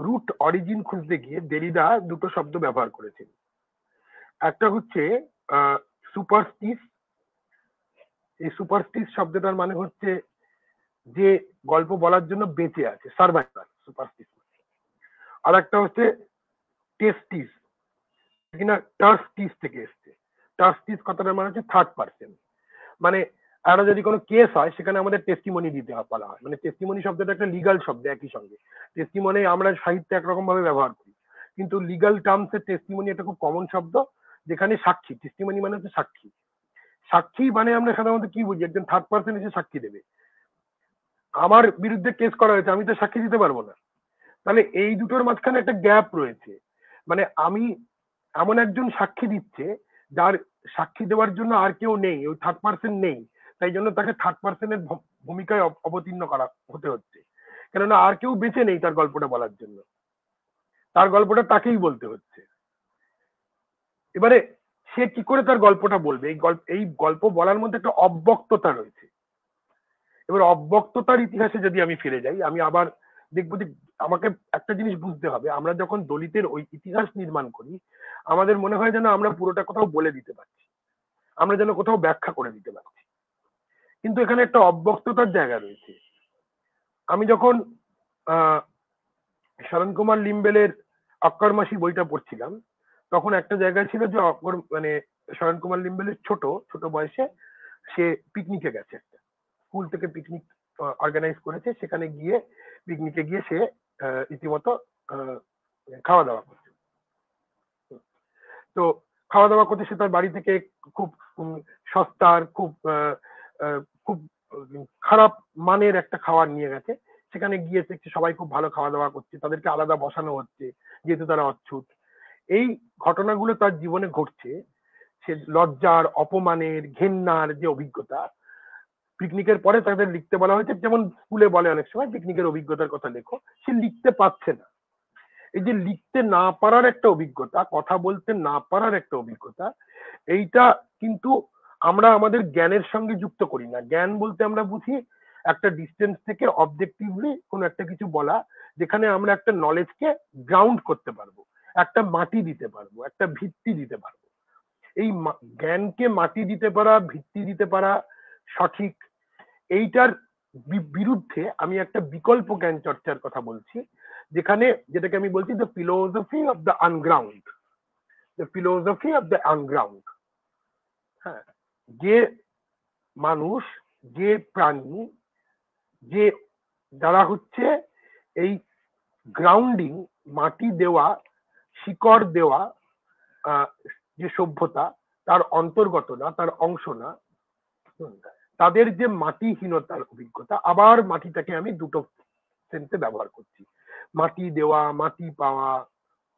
রুট অরিজিন খুঁজতে গিয়ে দেরিদা দুটো শব্দ ব্যবহার করেছেন। একটা হচ্ছে সুপারস্টিস। এই সুপারস্টিস শব্দটার মানে হচ্ছে যে গল্প বলার জন্য বেঁচে আছে, সার্ভাইভার, সুপারস্টিস। আর একটা হচ্ছে টেস্টিস, কিনা টার্স্টিস থেকে এসছে। টার্স্টিস কথাটার মানে হচ্ছে থার্ড পার্সন, মানে একটা যদি কোনো কেস হয় সেখানে আমাদের টেস্টিমনি দিতে বলা হয়। মানে টেস্টিমনি শব্দটা একটা লিগাল শব্দ, একই সঙ্গে টেস্টিমনি আমরা সাহিত্যে একরকম ভাবে ব্যবহার করি, কিন্তু লিগাল টার্মসে টেস্টিমনি একটা খুব কমন শব্দ, যেখানে সাক্ষী, টেস্টিমনি মানে হচ্ছে সাক্ষী। সাক্ষী মানে আমরা সাধারণত কি বুঝি, একজন থার্ড পার্সন এসে সাক্ষী দেবে। আমার বিরুদ্ধে কেস করা হয়েছে, আমি তো সাক্ষী দিতে পারবো না। তাহলে এই দুটোর মাঝখানে একটা গ্যাপ রয়েছে, মানে আমি এমন একজন সাক্ষী দিচ্ছে যার সাক্ষী দেওয়ার জন্য আর কেউ নেই, ওই থার্ড পার্সন নেই, তাই জন্য তাকে থার্ড পার্সনের ভূমিকায় অবতীর্ণ করা হতে হচ্ছে, কেননা আর কেউ বেঁচে নেই তার গল্পটা বলার জন্য, তার গল্পটা তাকেই বলতে হচ্ছে। এবারে সে কি করে তার গল্পটা বলবে, এই গল্প বলার মধ্যে একটা অব্যক্ততা রয়েছে। এবার অব্যক্ততার ইতিহাসে যদি আমি ফিরে যাই, আমি আবার দেখবো যে আমাকে একটা জিনিস বুঝতে হবে, আমরা যখন দলিতের ওই ইতিহাস নির্মাণ করি আমাদের মনে হয় যেন আমরা পুরোটা কোথাও বলে দিতে পারছি, আমরা যেন কোথাও ব্যাখ্যা করে দিতে পারছি, কিন্তু এখানে একটা অব্যক্ততার জায়গা রয়েছে। আমি যখন শরণ কুমার লিম্বেলের অক্কর মাসি বইটা পড়ছিলাম, তখন একটা জায়গায় ছিল যে মানে শরণ কুমার লিম্বেলের ছোট ছোট বয়সে সে পিকনিকে গেছে, একটা স্কুল থেকে পিকনিক অর্গানাইজ করেছে, সেখানে গিয়ে পিকনিকে গিয়ে সে রীতিমতো খাওয়া দাওয়া করছে। তো খাওয়া দাওয়া করতে সে তার বাড়ি থেকে খুব সস্তার খুব খুব খারাপ মানের একটা খাবার নিয়ে গেছে। সেখানে গিয়ে দেখছে সবাই খুব ভালো খাওয়া দাওয়া করছে, তাদেরকে আলাদা বসানো হচ্ছে যেহেতু তারা অচ্ছুত। এই ঘটনাগুলো তার জীবনে ঘটছে, সে লজ্জার, অপমানের, ঘেন্নার যে অভিজ্ঞতা, পিকনিকের পরে তাদের লিখতে বলা হয়েছে, যেমন স্কুলে বলে অনেক সময় পিকনিকের অভিজ্ঞতার কথা লেখো, সে লিখতে পারছে না। এই যে লিখতে না পারার একটা অভিজ্ঞতা, কথা বলতে না পারার একটা অভিজ্ঞতা, এইটা কিন্তু আমরা আমাদের জ্ঞানের সঙ্গে যুক্ত করি না। জ্ঞান বলতে আমরা বুঝি একটা ডিস্টেন্স থেকে অবজেক্টিভলি কোনো একটা কিছু বলা, যেখানে আমরা একটা নলেজকে গ্রাউন্ড করতে পারবো, একটা মাটি দিতে পারবো, একটা ভিত্তি দিতে পারবো। এই জ্ঞানকে মাটি দিতে পারা, ভিত্তি দিতে পারা সঠিক, এইটার বিরুদ্ধে আমি একটা বিকল্প জ্ঞান চর্চার কথা বলছি, যেখানে যেটাকে আমি বলছি the philosophy of the unground, the philosophy of the unground. হ্যাঁ, যে মানুষ, যে প্রাণী, যে যারা হচ্ছে এই গ্রাউন্ডিং, মাটি দেওয়া, শিকড় দেওয়া যে সভ্যতা, তার অন্তর্গত না, তার অংশ না, তাদের যে মাটিহীনতার অভিজ্ঞতা, আবার মাটিটাকে আমি দুটো সেন্সে ব্যবহার করছি, মাটি দেওয়া, মাটি পাওয়া,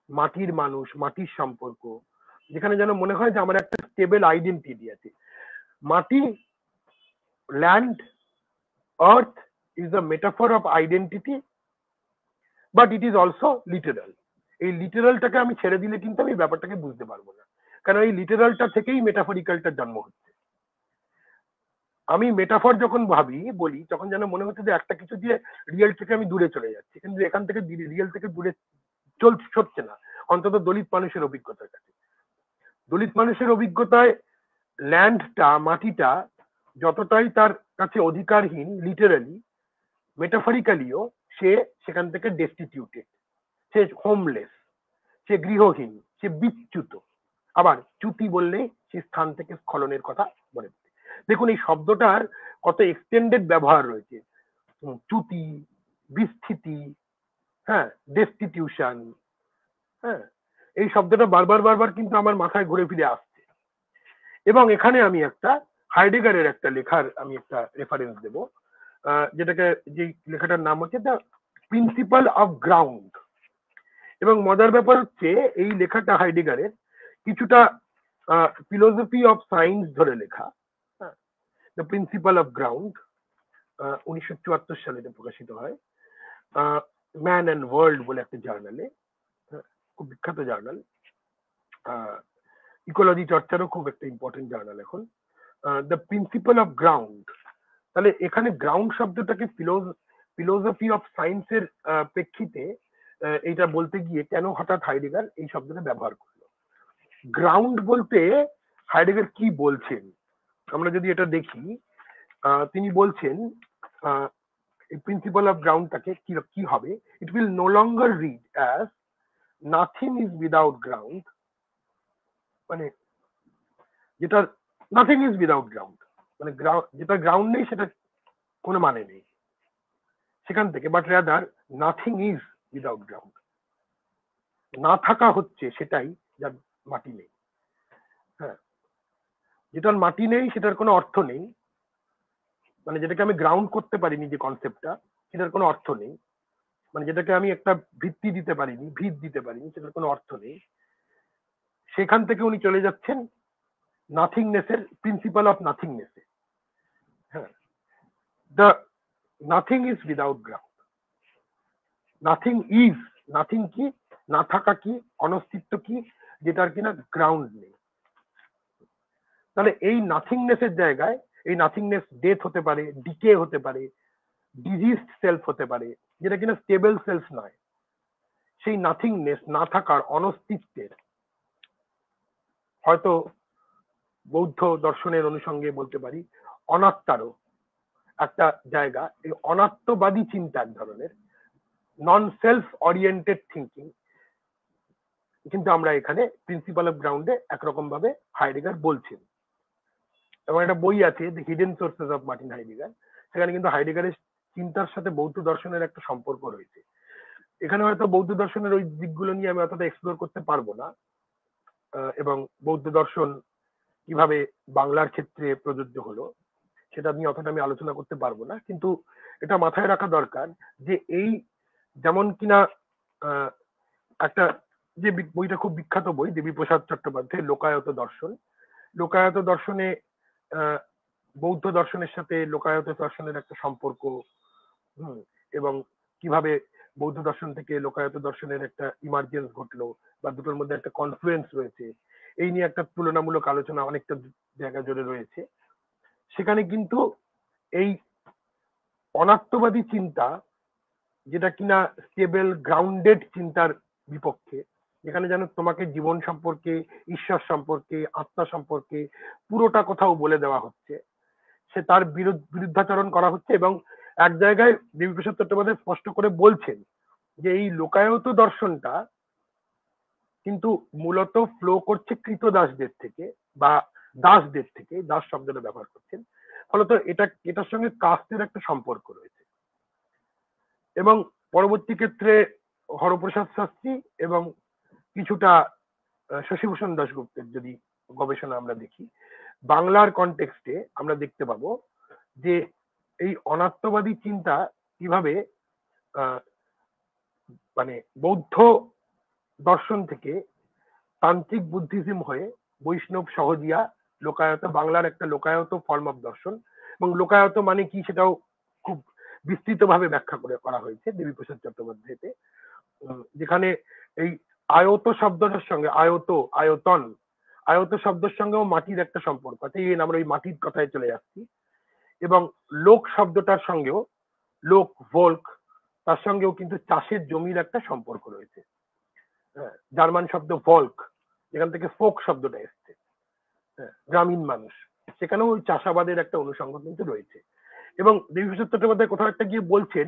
মাটির মানুষ, মাটির সম্পর্ক, যেখানে যেন মনে হয় যে আমার একটা স্টেবল আইডেন্টিটি আছে। মাটি, land, earth is a metaphor of identity, but it is also literal. এই লিটারালটাকে আমি ছেড়ে দিলে কিন্তু আমি ব্যাপারটাকে বুঝতে পারবো না, কারণ এই লিটারালটা থেকেই মেটাফরিক্যালটার জন্ম হচ্ছে। আমি মেটাফর যখন ভাবি, বলি, তখন যেন মনে হচ্ছে যে একটা কিছু দিয়ে রিয়েল থেকে আমি দূরে চলে যাচ্ছি, কিন্তু এখান থেকে রিয়েল থেকে দূরে চলছে না, অন্তত দলিত মানুষের অভিজ্ঞতার কাছে। দলিত মানুষের অভিজ্ঞতায় ল্যান্ডটা, মাটিটা যতটাই তার কাছে অধিকারহীন, লিটারালি, মেটাফরিক্যালিও সে সেখান থেকে ডেস্টিটিউটেড, সে হোমলেস, সে গৃহহীন, সে বিচ্যুত। আবার চ্যুতি বললেই সেই স্থান থেকে স্খলনের কথা মনে পড়ে। দেখুন এই শব্দটার কত এক্সটেন্ডেড ব্যবহার রয়েছে। চ্যুতি, বিস্থিতি, হ্যাঁ, ডেস্টিটিউশন, হ্যাঁ, এই শব্দটা বারবার বারবার কিন্তু আমার মাথায় ঘুরে ফিরে আসছে। এবং এখানে আমি একটা হাইডেগারের একটা লেখার আমি একটা রেফারেন্স দেব, যেটাকে, যে লেখাটার নাম হচ্ছে দ্য প্রিন্সিপাল অফ গ্রাউন্ড। এবং মজার ব্যাপার হচ্ছে এই লেখাটা হাইডেগারের কিছুটা ফিলোসফি অফ সায়েন্স ধরে লেখা। দ্য প্রিন্সিপাল অফ গ্রাউন্ড 1974 সালে এটা প্রকাশিত হয় ম্যান অ্যান্ড ওয়ার্ল্ড বলে একটা জার্নালে, খুব বিখ্যাত জার্নাল, ইকোলজি চর্চারও খুব একটা ইম্পর্টেন্ট জার্নাল এখন। দ্য প্রিন্সিপাল অফ গ্রাউন্ড, তাহলে এখানে গ্রাউন্ড শব্দটাকে ফিলোসফি অফ সায়েন্সের প্রেক্ষিতে এইটা বলতে গিয়ে কেন হঠাৎ হাইডেগার এই শব্দটা ব্যবহার করলো। গ্রাউন্ড বলতে হাইডেগার কি বলছেন আমরা যদি এটা দেখি, তিনি বলছেন প্রিন্সিপাল অফ গ্রাউন্ডটাকে কি হবে, it will no longer read as nothing is without ground, মানে যেটা নাথিং ইজ উইদাউট গ্রাউন্ড, মানে যেটা গ্রাউন্ড নেই সেটা কোনো মানে নেই সেখান থেকে, but rather nothing is without ground, না থাকা হচ্ছে সেটাই যার মাটি নেই। হ্যাঁ, যেটার মাটি নেই সেটার কোনো অর্থ নেই, মানে যেটাকে আমি গ্রাউন্ড করতে পারিনি যে কনসেপ্টটা, সেটার কোনো অর্থ নেই, মানে যেটাকে আমি একটা ভিত্তি দিতে পারিনি, ভিত দিতে পারিনি, সেটার কোনো অর্থ নেই। সেখান থেকে উনি চলে যাচ্ছেন নাথিংনেসের প্রিন্সিপাল অফ নাথিংনেসে। হ্যাঁ, the nothing is without ground, nothing is, nothing কি, না থাকা কি, অনস্তিত্ব কি, যেটার কিনা গ্রাউন্ড নেই। তাহলে এই নাথিংনেসের জায়গায়, এই নাথিংনেস ডেথ হতে পারে, ডিকে হতে পারে, ডিজিজড সেলফ হতে পারে, যেটা কিনা স্টেবল সেলফ নয়, সেই নাথিংনেস, না থাকার, অনস্তিত্বের, হয়তো বৌদ্ধ দর্শনের অনুষঙ্গে বলতে পারি অনাত্মারও একটা জায়গা। এই অনাত্মবাদী চিন্তা এক ধরনের নন সেলফ ওরিয়েন্টেড থিঙ্কিং, কিন্তু আমরা এখানে প্রিন্সিপাল অফ গ্রাউন্ডে একরকম ভাবে হাইডেগার বলছেন। এবং একটা বই আছে the hidden sources of Martin Heidegger, সেখানে কিন্তু হাইডেগারের চিন্তার সাথে বৌদ্ধ দর্শনের একটা সম্পর্ক রয়েছে। এখানে হয়তো বৌদ্ধ দর্শনের ওই দিকগুলো নিয়ে আমি অতটা এক্সপ্লোর করতে পারবো না, এবং বৌদ্ধ দর্শন কিভাবে বাংলার ক্ষেত্রে প্রযোজ্য হলো সেটা নিয়ে অতটা আমি আলোচনা করতে পারবো না, কিন্তু এটা মাথায় রাখা দরকার যে এই যেমন কিনা একটা যে বইটা খুব বিখ্যাত বই দেবীপ্রসাদ চট্টোপাধ্যায়ের লোকায়ত দর্শন, লোকায়ত দর্শনে বৌদ্ধ দর্শনের সাথে লোকায়ত দর্শনের একটা সম্পর্ক, এবং কিভাবে বৌদ্ধ দর্শন থেকে লোকায়ত দর্শনের একটা ইমার্জেন্স ঘটলো বা দুটোর মধ্যে একটা কনফ্লুয়েন্স রয়েছে, এই নিয়ে একটা তুলনামূলক আলোচনা অনেকটা জায়গা জুড়ে রয়েছে। সেখানে কিন্তু এই অনাত্মবাদী চিন্তা, যেটা কিনা স্টেবল গ্রাউন্ডেড চিন্তার বিপক্ষে, যেখানে যেন তোমাকে জীবন সম্পর্কে, ঈশ্বর সম্পর্কে, আত্মা সম্পর্কে পুরোটা কোথাও বলে দেওয়া হচ্ছে, সে তার বিরুদ্ধাচরণ করা হচ্ছে। এবং এক জায়গায় দেবীপ্রসাদ চট্টোপাধ্যায় স্পষ্ট করে বলছেন যে এই লোকায়ত দর্শনটা কিন্তু মূলত ফ্লো করছে কৃতদাসদের থেকে বা দাসদের থেকে, দাস শব্দটা ব্যবহার করছেন, ফলত এটার সঙ্গে কাস্টের একটা সম্পর্ক রয়েছে। এবং পরবর্তী ক্ষেত্রে হরপ্রসাদ শাস্ত্রী এবং কিছুটা শশীভূষণ দাশগুপ্তের যদি গবেষণা আমরা দেখি, বাংলার কনটেক্সটে আমরা দেখতে পাবো যে এই অনাত্মবাদী চিন্তা কিভাবে মানে বৌদ্ধ দর্শন থেকে তান্ত্রিক বুদ্ধিজম হয়ে বৈষ্ণব সহজিয়া লোকায়ত, বাংলার একটা লোকায়ত ফর্ম অফ দর্শন, এবং লোকায়ত মানে কি সেটাও খুব বিস্তৃতভাবে ব্যাখ্যা করা হয়েছে দেবীপ্রসাদ চট্টোপাধ্যায়তে, যেখানে এই আয়ত শব্দটার সঙ্গে আয়তন, আয়ত শব্দের সঙ্গেও মাটির একটা সম্পর্ক আছে, আমরা ওই মাটির কথায় চলে যাচ্ছি। এবং লোক শব্দটার সঙ্গেও, লোক ভোল্ক, তার সঙ্গেও কিন্তু চাষের জমির একটা সম্পর্ক রয়েছে। জার্মান শব্দ ভল্ক, যেখান থেকে ফোক শব্দটা এসছে, গ্রামীণ মানুষ, সেখানেও ওই চাষাবাদের একটা অনুষঙ্গ কিন্তু রয়েছে। এবং দেবীপ্রসাদ চট্টোপাধ্যায় কোথাও একটা গিয়ে বলছেন,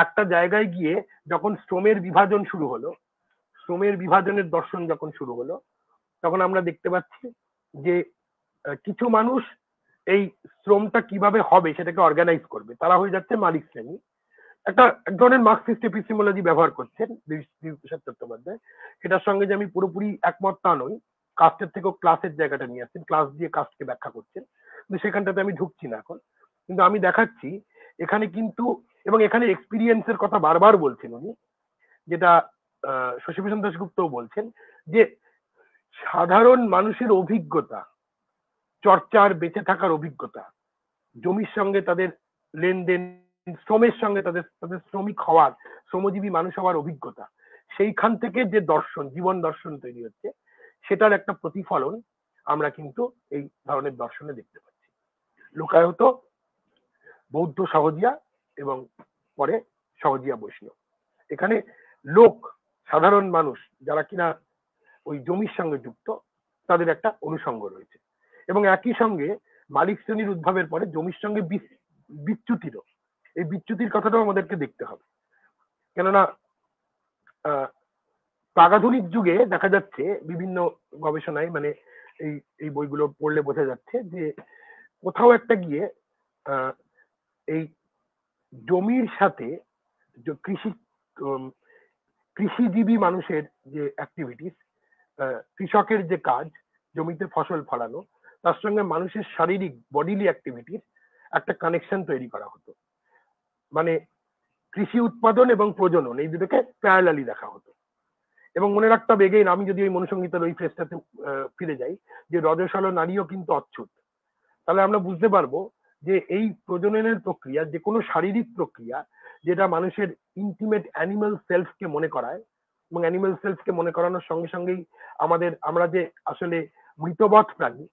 একটা জায়গায় গিয়ে যখন শ্রমের বিভাজন শুরু হলো, শ্রমের বিভাজনের দর্শন যখন শুরু হলো, তখন আমরা দেখতে পাচ্ছি যে কিছু মানুষ এই শ্রমটা কিভাবে হবে সেটাকে অর্গানাইজ করবে, তারা হয়ে যাচ্ছে মালিক শ্রেণী। এক ধরনের মার্কসিস্ট এপিস্টেমোলজি ব্যবহার করছেন বিভূতিভূষণ চট্টোপাধ্যায়। এটার সঙ্গে যে আমি পুরোপুরি একমত তা নই, কাস্টের থেকেও ক্লাসের জায়গাটা নিয়ে আসছেন, ক্লাস দিয়ে কাস্টকে ব্যাখ্যা করছেন, কিন্তু সেখানটাতে আমি ঢুকছি না এখন। কিন্তু আমি দেখাচ্ছি এখানে কিন্তু, এবং এখানে এক্সপিরিয়েন্সের কথা বারবার বলছেন উনি, যেটা শশীভূষণ দাশগুপ্তও বলছেন, যে সাধারণ মানুষের অভিজ্ঞতা, চর্চার বেঁচে থাকার অভিজ্ঞতা, জমির সঙ্গে তাদের লেনদেন, শ্রমের সঙ্গে তাদের তাদের শ্রমিক হওয়ার, শ্রমজীবী মানুষ হওয়ার অভিজ্ঞতা, সেইখান থেকে যে দর্শন, জীবন দর্শন তৈরি হচ্ছে, সেটার একটা প্রতিফলন আমরা কিন্তু এই ধরনের দর্শনে দেখতে পাচ্ছি। লোকায়ত, বৌদ্ধ সহজিয়া এবং পরে সহজিয়া বৈষ্ণব। এখানে লোক, সাধারণ মানুষ যারা কিনা ওই জমির সঙ্গে যুক্ত, তাদের একটা অনুষঙ্গ রয়েছে, এবং একই সঙ্গে মালিক শ্রেণীর উদ্ভবের পরে জমির সঙ্গে বিচ্যুতিরও, এই বিচ্যুতির কথাটাও আমাদেরকে দেখতে হবে। কেননা প্রাগাধুনিক যুগে দেখা যাচ্ছে বিভিন্ন গবেষণায়, মানে এই এই বইগুলো পড়লে বোঝা যাচ্ছে যে কোথাও একটা গিয়ে এই জমির সাথে কৃষিজীবী মানুষের যে অ্যাক্টিভিটিস, কৃষকের যে কাজ, জমিতে ফসল ফলানো, তার সঙ্গে মানুষের শারীরিক বডিলি অ্যাক্টিভিটির একটা কানেকশন তৈরি করা হতো। মানে কৃষি উৎপাদন এবং প্রজনন, এই দুটোকে প্যারালালি দেখা হতো। এবং মনে রাখতে হবে, এগেইন আমি যদি ওই মনুসংহিতার ওই ফ্রেজটাতে ফিরে যাই, যে রজস্বল নারীও কিন্তু অচ্ছুত, তাহলে আমরা বুঝতে পারবো যে এই প্রজননের প্রক্রিয়া, যে কোনো শারীরিক প্রক্রিয়া যেটা মানুষের ইন্টিমেট অ্যানিমাল সেলফকে মনে করায়, এবং অ্যানিমাল সেলফকে মনে করানোর সঙ্গে সঙ্গেই আমরা যে আসলে মৃতবৎ প্রাণী,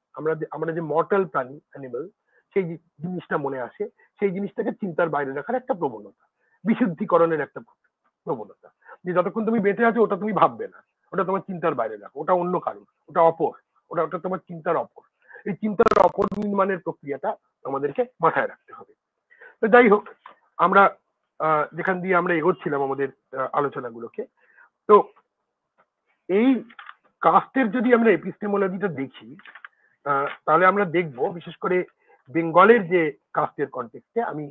আমরা যে মর্টাল প্রাণী অ্যানিমাল, সেই জিনিসটা মনে আসে। সেই জিনিসটাকে চিন্তার বাইরে রাখার একটা প্রবণতা, বিশুদ্ধিকরণের একটা প্রবণতা, যে যতক্ষণ তুমি বেঁচে আছো ওটা তুমি ভাববে না, ওটা তোমার চিন্তার বাইরে রাখো, ওটা অন্য কারণ, ওটা অপর, ওটা তোমার চিন্তার অপর। এই চিন্তার অপর নির্মাণের প্রক্রিয়াটা আমাদেরকে মাথায় রাখতে হবে। তো যাই হোক, আমরা যেখান দিয়ে আমরা এগোচ্ছিলাম আমাদের আলোচনাগুলোকে, তো এই কাস্টের যদি আমরা এপিস্টেমোলজিটা দেখি, তাহলে আমরা দেখব বিশেষ করে বেঙ্গলের যে কাস্টের কনটেক্সটে, আমি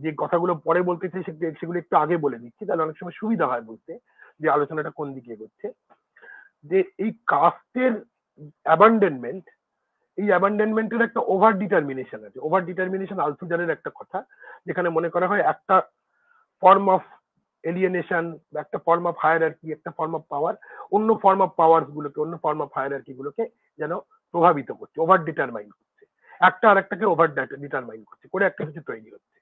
যে কথাগুলো পরে বলতে চাই সেগুলো একটু আগে বলে দিচ্ছি, তাহলে অনেক সময় সুবিধা হয় বুঝতে যে আলোচনাটা কোন দিকে এগোচ্ছে। যে এই কাস্টের অ্যাবান্ডনমেন্ট, এই অ্যাবান্ডনমেন্টের একটা ওভার ডিটারমিনেশন আছে। ওভার ডিটারমিনেশন আলথুজারের একটা কথা, যেখানে মনে করা হয় একটা ফর্ম অফ এলিয়েনেশন, একটা ফর্ম অফ হায়ারার্কি, একটা ফর্ম অফ পাওয়ার অন্য ফর্ম অফ পাওয়ার গুলোকে, অন্য ফর্ম অফ হায়ারার্কি গুলোকে যেন প্রভাবিত করছে, ওভার ডিটারমাইন করছে, একটা আর একটাকে ওভার ডিটারমাইন করছে, করে একটা কিছু তৈরি হচ্ছে।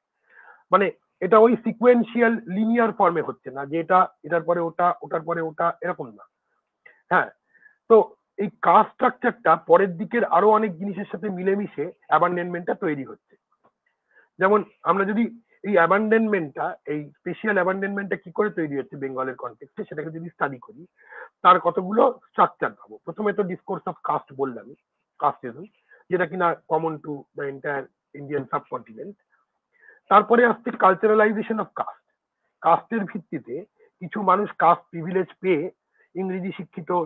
মানে এটা ওই সিকোয়েন্সিয়াল লিনিয়ার ফর্মে হচ্ছে না, যে এটা এটার পরে ওটা, ওটার পরে ওটা, এরকম না। হ্যাঁ, তো এই কাস্ট স্ট্রাকচারটা পরের দিকের আরো অনেক জিনিসের সাথে মিলেমিশে অ্যাবান্ডনমেন্টটা তৈরি হচ্ছে। যেমন আমরা যদি এই অ্যাবান্ডনমেন্টটা, এই স্পেশাল অ্যাবান্ডনমেন্টটা কি করে তৈরি হচ্ছে বেঙ্গলের কনটেক্সটে, সেটাকে যদি স্টাডি করি, তার কতগুলো স্ট্রাকচার পাবো। প্রথমে তো ডিসকোর্স অফ কাস্ট বললাম, কাস্টিজম, যেটা কিনা common to the entire Indian subcontinent. তারপরে আসছে কালচারালাইজেশন অফ কাস্ট। কাস্টের ভিত্তিতে কিছু মানুষ কাস্ট প্রিভিলেজ পেয়ে, ইংরেজি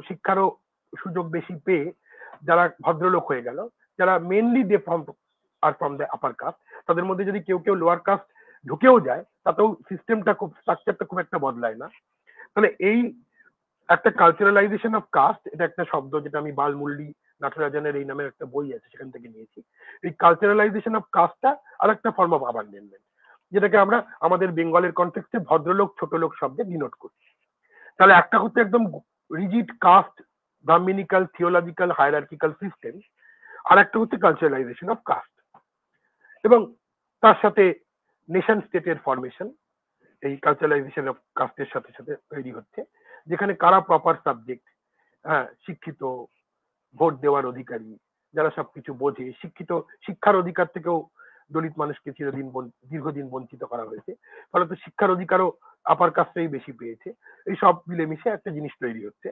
শিক্ষারও সুযোগ বেশি পেয়ে, যারা ভদ্রলোক হয়ে গেল, যারা mainly they from the upper caste, তাদের মধ্যে যদি কেউ কেউ লোয়ার কাস্ট ঢুকেও যায়, তাতেও সিস্টেমটা খুব, স্ট্রাকচারটা খুব একটা বদলায় না। তাহলে এই একটা কালচারালাইজেশন অফ কাস্ট, এটা একটা শব্দ যেটা আমি বালমুরলি নাটরাজনের এই নামের একটা বই আছে সেখান থেকে নিয়েছি। এই কালচারালাইজেশন অফ কাস্টটা আর একটা ফর্ম অফ অ্যাবান্ডনমেন্ট, যেটাকে আমরা আমাদের বেঙ্গলের কনটেক্সটে ভদ্রলোক ছোট লোক শব্দে ডিনোট করি। তাহলে একটা হচ্ছে একদম rigid caste, brahmanical, theological, hierarchical system, আর একটা হচ্ছে কালচারালাইজেশন অফ কাস্ট, এবং তার সাথে নেশন স্টেটের ফরমেশন এই কালচারালাইজেশন অফ কাস্টের সাথে সাথে তৈরি হচ্ছে, যেখানে কারা প্রপার সাবজেক্ট, হ্যাঁ, শিক্ষিত, ভোট দেওয়ার অধিকারী, যারা সবকিছু বোঝে, শিক্ষার অধিকার থেকেও দলিত মানুষকে দীর্ঘদিন বঞ্চিত করা হয়েছে, ফলে তো শিক্ষার অধিকারও আপার কাস্টেই বেশি পেয়েছে। এই সব মিলেমিশে একটা জিনিস তৈরি হচ্ছে।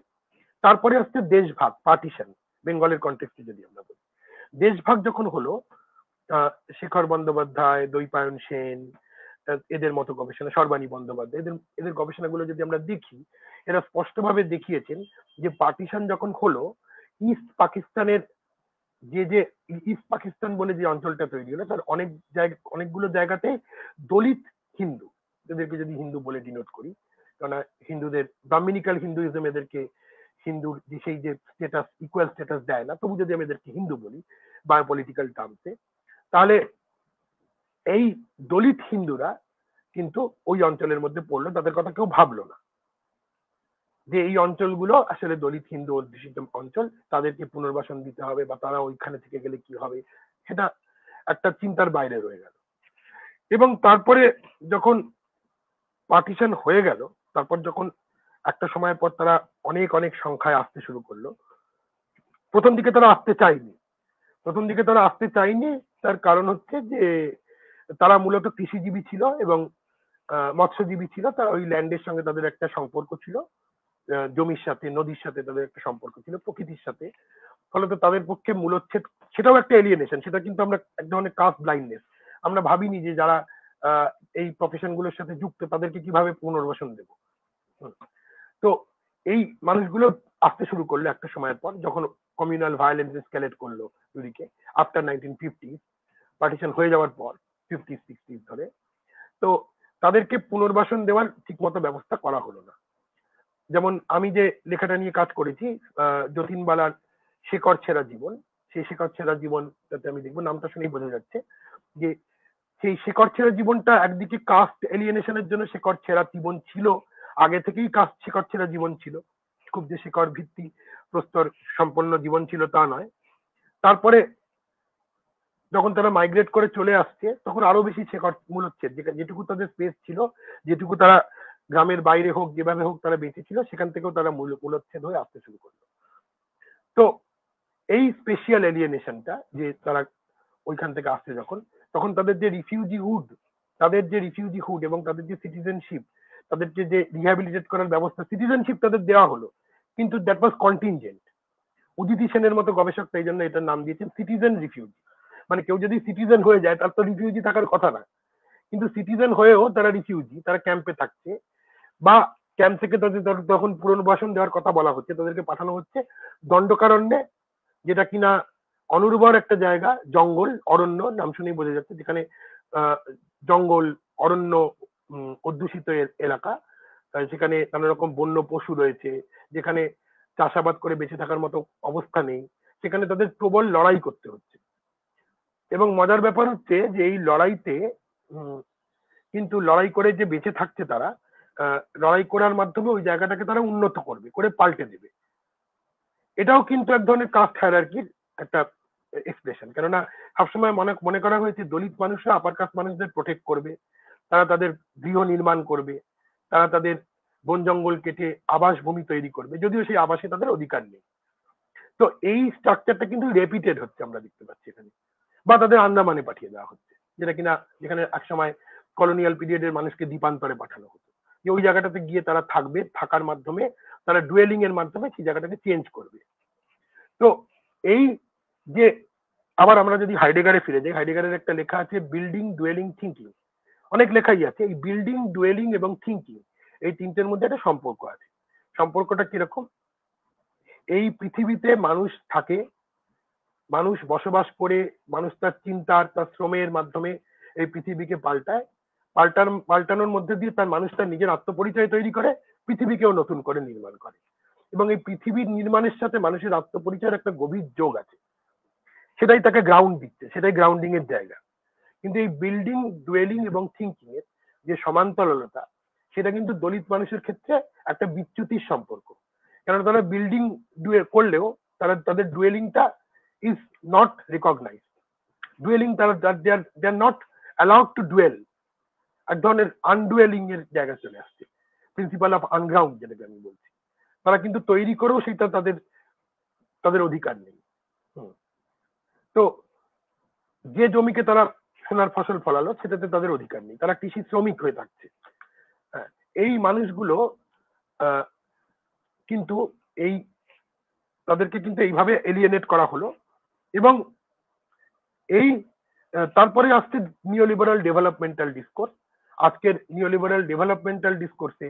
তারপরে আসছে দেশভাগ, পার্টিশন। বেঙ্গলের কনটেক্সটে যদি আমরা বলি, দেশভাগ যখন হলো, শেখর বন্দ্যোপাধ্যায়, দৈপায়ন সেন, এদের মতো গবেষণা, সর্বাণী বন্দ্যোপাধ্যায়, এদের গবেষণাগুলো যদি আমরা দেখি, এরা স্পষ্টভাবে দেখিয়েছেন যে পার্টিশন যখন হলো, ইস্ট পাকিস্তানের যে ইস্ট পাকিস্তান বলে যে অঞ্চলটা তৈরি হলো তার অনেকগুলো জায়গাতে দলিত হিন্দু, এদেরকে যদি হিন্দু বলে ডিনোট করি, কেননা হিন্দুদের ব্রাহ্মণিক্যাল হিন্দুইজম এদেরকে হিন্দুর যে সেই যে স্ট্যাটাস ইকুয়াল স্ট্যাটাস দেয় না, তবু যদি আমি এদেরকে হিন্দু বলি বায়োপলিটিক্যাল টার্মসে, তাহলে এই দলিত হিন্দুরা কিন্তু ওই অঞ্চলের মধ্যে পড়লো, তাদের কথা কেউ ভাবলো না যে এই অঞ্চলগুলো আসলে দলিত হিন্দু অধ্যুষিত অঞ্চল, তাদেরকে পুনর্বাসন দিতে হবে বা তারা ওইখানে থেকে গেলে কি হবে, সেটা একটা চিন্তার বাইরে রয়ে গেল। এবং তারপরে যখন পার্টিশন হয়ে গেল, তারপর যখন একটা সময় পর তারা অনেক অনেক সংখ্যায় আসতে শুরু করলো, প্রথম দিকে তারা আসতে চায়নি, তার কারণ হচ্ছে যে তারা মূলত কৃষিজীবী ছিল এবং মৎস্যজীবী ছিল, তারা ওই ল্যান্ডের সঙ্গে তাদের একটা সম্পর্ক ছিল, জমির সাথে নদীর সাথে তাদের একটা সম্পর্ক ছিল, প্রকৃতির সাথে। ফলত তাদের পক্ষে মূলচ্ছেদ সেটাও একটা এলিয়েনেশন, সেটা কিন্তু আমরা এক ধরনের কাস্ট ব্লাইন্ডনেস, আমরা ভাবিনি যে যারা এই প্রফেশন গুলোর সাথে যুক্ত তাদেরকে কিভাবে পুনর্বাসন দেব। তো এই মানুষগুলো আসতে শুরু করলো একটা সময়ের পর, যখন কমিউনাল ভায়োলেন্স এসকেলেট করলো দুদিকে আফটার 1950 পার্টিশন হয়ে যাওয়ার পর 50s 60s ধরে। তো তাদেরকে পুনর্বাসন দেওয়ার ঠিকমতো ব্যবস্থা করা হলো না। যেমন আমি যে লেখাটা নিয়ে কাজ করেছি, যতীনবালার শেকড় ছেঁড়া জীবন, সেই শেকড় ছেঁড়া জীবন যাতে আমি দেখবো, নামটা শুনেই বোঝা যাচ্ছে যে সেই শেকড় ছেঁড়া জীবনটা একদিকে কাস্ট এলিয়েনেশনের জন্য শেকড় ছেঁড়া জীবন ছিল, আগে থেকেই কাস্ট শেকড় ছেঁড়া জীবন ছিল, খুব যে শেকড় ভিত্তি প্রস্তর সম্পন্ন জীবন ছিল তা নয়। তারপরে যখন তারা মাইগ্রেট করে চলে আসছে তখন আরো বেশি শেকড় মূলচ্ছেদ, যেটুকু তাদের স্পেস ছিল, যেটুকু তারা গ্রামের বাইরে হোক যেভাবে হোক তারা বেঁচে ছিল, সেখান থেকেও তারা মূলচ্ছেদ হয়ে আসতে শুরু করলো। তো এই স্পেশিয়াল এলিয়েনেশনটা যে তারা ওইখান থেকে আসছে যখন, তখন তাদের যে রিফিউজিহুড এবং তাদের যে সিটিজেনশিপ, তাদেরকে যে রিহ্যাবিলিটেট করার ব্যবস্থা, সিটিজেনশিপ তাদের দেওয়া হলো, কিন্তু দ্যাট ওয়াজ কন্টিনজেন্ট। উদিতি সেনের মতো গবেষক এই জন্য এটার নাম দিয়েছেন সিটিজেন রিফিউজি, মানে কেউ যদি সিটিজেন হয়ে যায় তার তো রিফিউজি থাকার কথা না, কিন্তু সিটিজেন হয়েও তারা রিফিউজি, তারা ক্যাম্পে থাকছে, বা ক্যাম্প থেকে তাদের তখন পুনর্বাসন দেওয়ার কথা বলা হচ্ছে, তাদেরকে পাঠানো হচ্ছে দণ্ডকারণ্যে, যেটা কিনা অনুর্বর একটা জায়গা, জঙ্গল অরণ্য, নাম শুনেই বোঝা যাচ্ছে, যেখানে জঙ্গল অরণ্য অধ্যুষিত এলাকা, সেখানে নানা রকম বন্য পশু রয়েছে, যেখানে চাষাবাদ করে বেঁচে থাকার মতো অবস্থা নেই, সেখানে তাদের প্রবল লড়াই করতে হচ্ছে। এবং মজার ব্যাপার হচ্ছে যে এই লড়াইতে কিন্তু লড়াই করে যে বেঁচে থাকছে তারা, লড়াই করার মাধ্যমে ওই জায়গাটাকে তারা উন্নত করবে, করে পাল্টে দেবে। এটাও কিন্তু এক ধরনের কাস্ট হায়ারার্কির একটা এক্সপ্রেশন, কেননা সবসময় মনে করা হয়েছে দলিত মানুষরা আপার কাস্ট মানুষদের প্রোটেক্ট করবে, তারা তাদের গৃহ নির্মাণ করবে, তারা তাদের বন জঙ্গল কেটে আবাস ভূমি তৈরি করবে, যদিও সেই আবাসে তাদের অধিকার নেই। তো এই স্ট্রাকচারটা কিন্তু রেপিটেড হচ্ছে, আমরা দেখতে পাচ্ছি এখানে, বা তাদের আন্দামানে পাঠিয়ে দেওয়া হচ্ছে, যেটা কিনা যেখানে একসময় কলোনিয়াল পিরিয়ডের মানুষকে দ্বীপান্তরে পাঠানো হতো, যে ওই জায়গাটাতে গিয়ে তারা থাকবে, থাকার মাধ্যমে তারা ডুয়েলিং এর মাধ্যমে সেই জায়গাটাকে চেঞ্জ করবে। তো এই যে আবার আমরা যদি হাইডেগারে ফিরে যাই, হাইডেগারের একটা লেখা আছে বিল্ডিং, ডুয়েলিং, থিঙ্কিং, অনেক লেখাই আছে, এই বিল্ডিং, ডুয়েলিং এবং থিঙ্কিং এই তিনটের মধ্যে একটা সম্পর্ক আছে। সম্পর্কটা কিরকম? এই পৃথিবীতে মানুষ থাকে, মানুষ বসবাস করে, মানুষ তার চিন্তার, তার শ্রমের মাধ্যমে এই পৃথিবীকে পাল্টায়, পাল্টানোর মধ্যে দিয়ে মানুষ তার নিজের আত্মপরিচয় তৈরি করে, পৃথিবীকেও নতুন করে নির্মাণ করে। এবং এই পৃথিবীর নির্মাণের সাথে মানুষের আত্মপরিচয়ের একটা গভীর যোগ আছে, সেটাই তাকে গ্রাউন্ড দিচ্ছে, সেটাই গ্রাউন্ডিং এর জায়গা। কিন্তু এই বিল্ডিং, ডুয়েলিং এবং থিঙ্কিং এর যে সমান্তরালতা, সেটা কিন্তু দলিত মানুষের ক্ষেত্রে একটা বিচ্যুতির সম্পর্ক, কারণ তারা বিল্ডিং করলেও তাদের ডুয়েলিংটা is not recognized. Dwelling they are not allowed to dwell, এক ধরনের আনডুয়েলিং এর জায়গা চলে আসছে, প্রিন্সিপাল অফ আনগ্রাউন্ড যেটাকে আমি বলছি। তারা কিন্তু তৈরি করেও সেটা তাদের অধিকার নেই। তো যে জমিকে তারা সোনার ফসল ফলালো সেটাতে তাদের অধিকার নেই, তারা কৃষি শ্রমিক হয়ে থাকছে। এই মানুষগুলো কিন্তু তাদেরকে কিন্তু এইভাবে এলিয়েনেট করা হলো। এবং এই তারপরে আসছে নিওলিবারাল ডেভেলপমেন্টাল ডিসকোর্স। আজকের নিওলিবারাল ডেভেলপমেন্টাল ডিসকোর্সে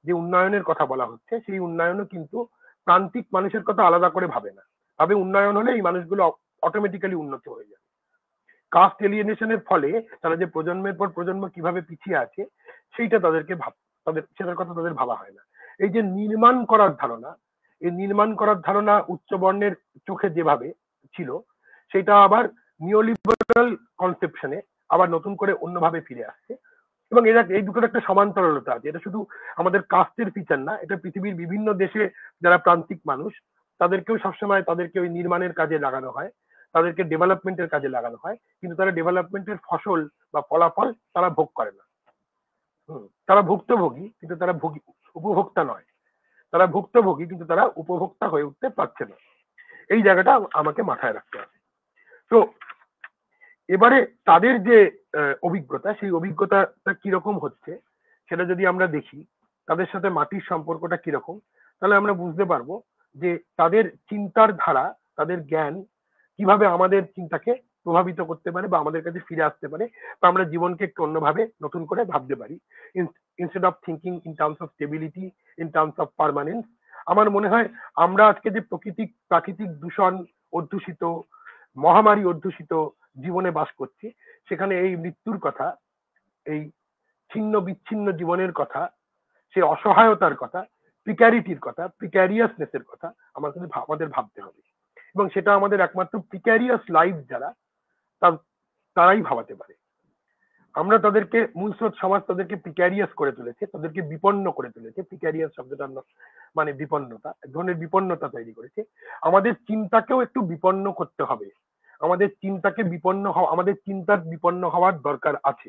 যে উন্নয়নের কথা বলা হচ্ছে, সেই উন্নয়নও কিন্তু প্রান্তিক মানুষের কথা আলাদা করে ভাবে না, ভাবে উন্নয়ন হলে এই মানুষগুলো অটোমেটিক্যালি উন্নত হয়ে যাবে। কাস্ট এলিয়েনেশনের ফলে তারা যে প্রজন্মের পর প্রজন্ম কিভাবে পিছিয়ে আছে সেইটা সেটার কথা তাদের ভাবা হয় না। এই যে নির্মাণ করার ধারণা, এই নির্মাণ করার ধারণা উচ্চ বর্ণের চোখে যেভাবে ছিল, সেটা আবার নিওলিবারাল কনসেপশনে আবার নতুন করে অন্যভাবে ফিরে আসছে। এবং এই দুটোর একটা সমান্তরালতা আছে। এটা শুধু আমাদের কাস্টের ফিচার না, এটা পৃথিবীর বিভিন্ন দেশে যারা প্রান্তিক মানুষ তাদেরকেও সবসময় তাদেরকে ওই নির্মাণের কাজে লাগানো হয়, তাদেরকে ডেভেলপমেন্টের কাজে লাগানো হয়, কিন্তু তারা ডেভেলপমেন্টের ফসল বা ফলাফল তারা ভোগ করে না। তারা ভুক্তভোগী কিন্তু তারা উপভোক্তা নয়। তারা ভুক্তভোগী কিন্তু তারা উপভোক্তা হয়ে উঠতে পারছে না। এই জায়গাটা আমাকে মাথায় রাখতে হবে। তো এবারে তাদের যে অভিজ্ঞতা, সেই অভিজ্ঞতাটা কিরকম হচ্ছে সেটা যদি আমরা দেখি, তাদের সাথে মাটির সম্পর্কটা কিরকম, তাহলে আমরা বুঝতে পারবো যে তাদের চিন্তার ধারা, তাদের জ্ঞান কিভাবে আমাদের চিন্তাকে প্রভাবিত করতে পারে বা আমাদের কাছে ফিরে আসতে পারে, বা আমরা জীবনকে একটু অন্যভাবে নতুন করে ভাবতে পারি। Instead of thinking in terms of stability, in terms of permanence, আমার মনে হয় আমরা আজকে যে প্রাকৃতিক দূষণ অধ্যুষিত, মহামারী অধ্যুষিত জীবনে বাস করছি, সেখানে এই মৃত্যুর কথা, এই ছিন্ন বিচ্ছিন্ন জীবনের কথা, সে অসহায়তার কথা, প্রিক্যারিটির কথা, প্রিক্যারিয়াসনেসের কথা আমাদের ভাবতে হবে। এবং সেটা আমাদের একমাত্র প্রিক্যারিয়াস লাইফ যারা, তারাই ভাবাতে পারে। আমরা তাদেরকে, মূলস্রোত সমাজ তাদেরকে প্রিক্যারিয়াস করে তুলেছে, তাদেরকে বিপন্ন করে তুলেছে। প্রিক্যারিয়াস শব্দটার মানে বিপন্নতা, এক ধরনের বিপন্নতা তৈরি করেছে। আমাদের চিন্তাকেও একটু বিপন্ন করতে হবে। আমাদের চিন্তার বিপন্ন হওয়ার দরকার আছে।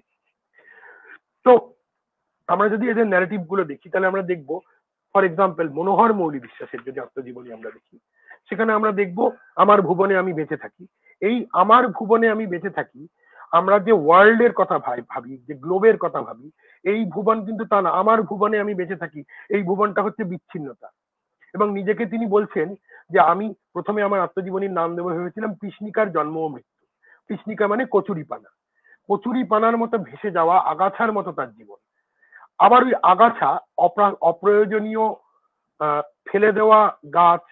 তো আমরা যদি এদের ন্যারেটিভ গুলো দেখি, তাহলে আমরা দেখবো, ফর এক্সাম্পল মনোহর মৌলী বিশ্বাসের যদি আত্মজীবনী আমরা দেখি, সেখানে আমরা দেখবো আমার ভুবনে আমি বেঁচে থাকি। এই আমার ভুবনে আমি বেঁচে থাকি, আমরা যে ওয়ার্ল্ডের কথা ভাবি, যে গ্লোবের কথা ভাবি, এই ভুবন কিন্তু তা না। আমার ভুবনে আমি বেঁচে থাকি, এই ভুবনটা হচ্ছে বিচ্ছিন্নতা। এবং নিজেকে তিনি বলছেন যে আমি প্রথমে আমার আত্মজীবনীর নাম দেবো ভেবেছিলাম কৃষ্ণিকার জন্ম ও মৃত্যু। কৃষ্ণিকা মানে কচুরিপানা, কচুরিপানার মতো ভেসে যাওয়া আগাছার মতো তার জীবন। আবার ওই আগাছা, অপ্রয়োজনীয় ফেলে দেওয়া গাছ,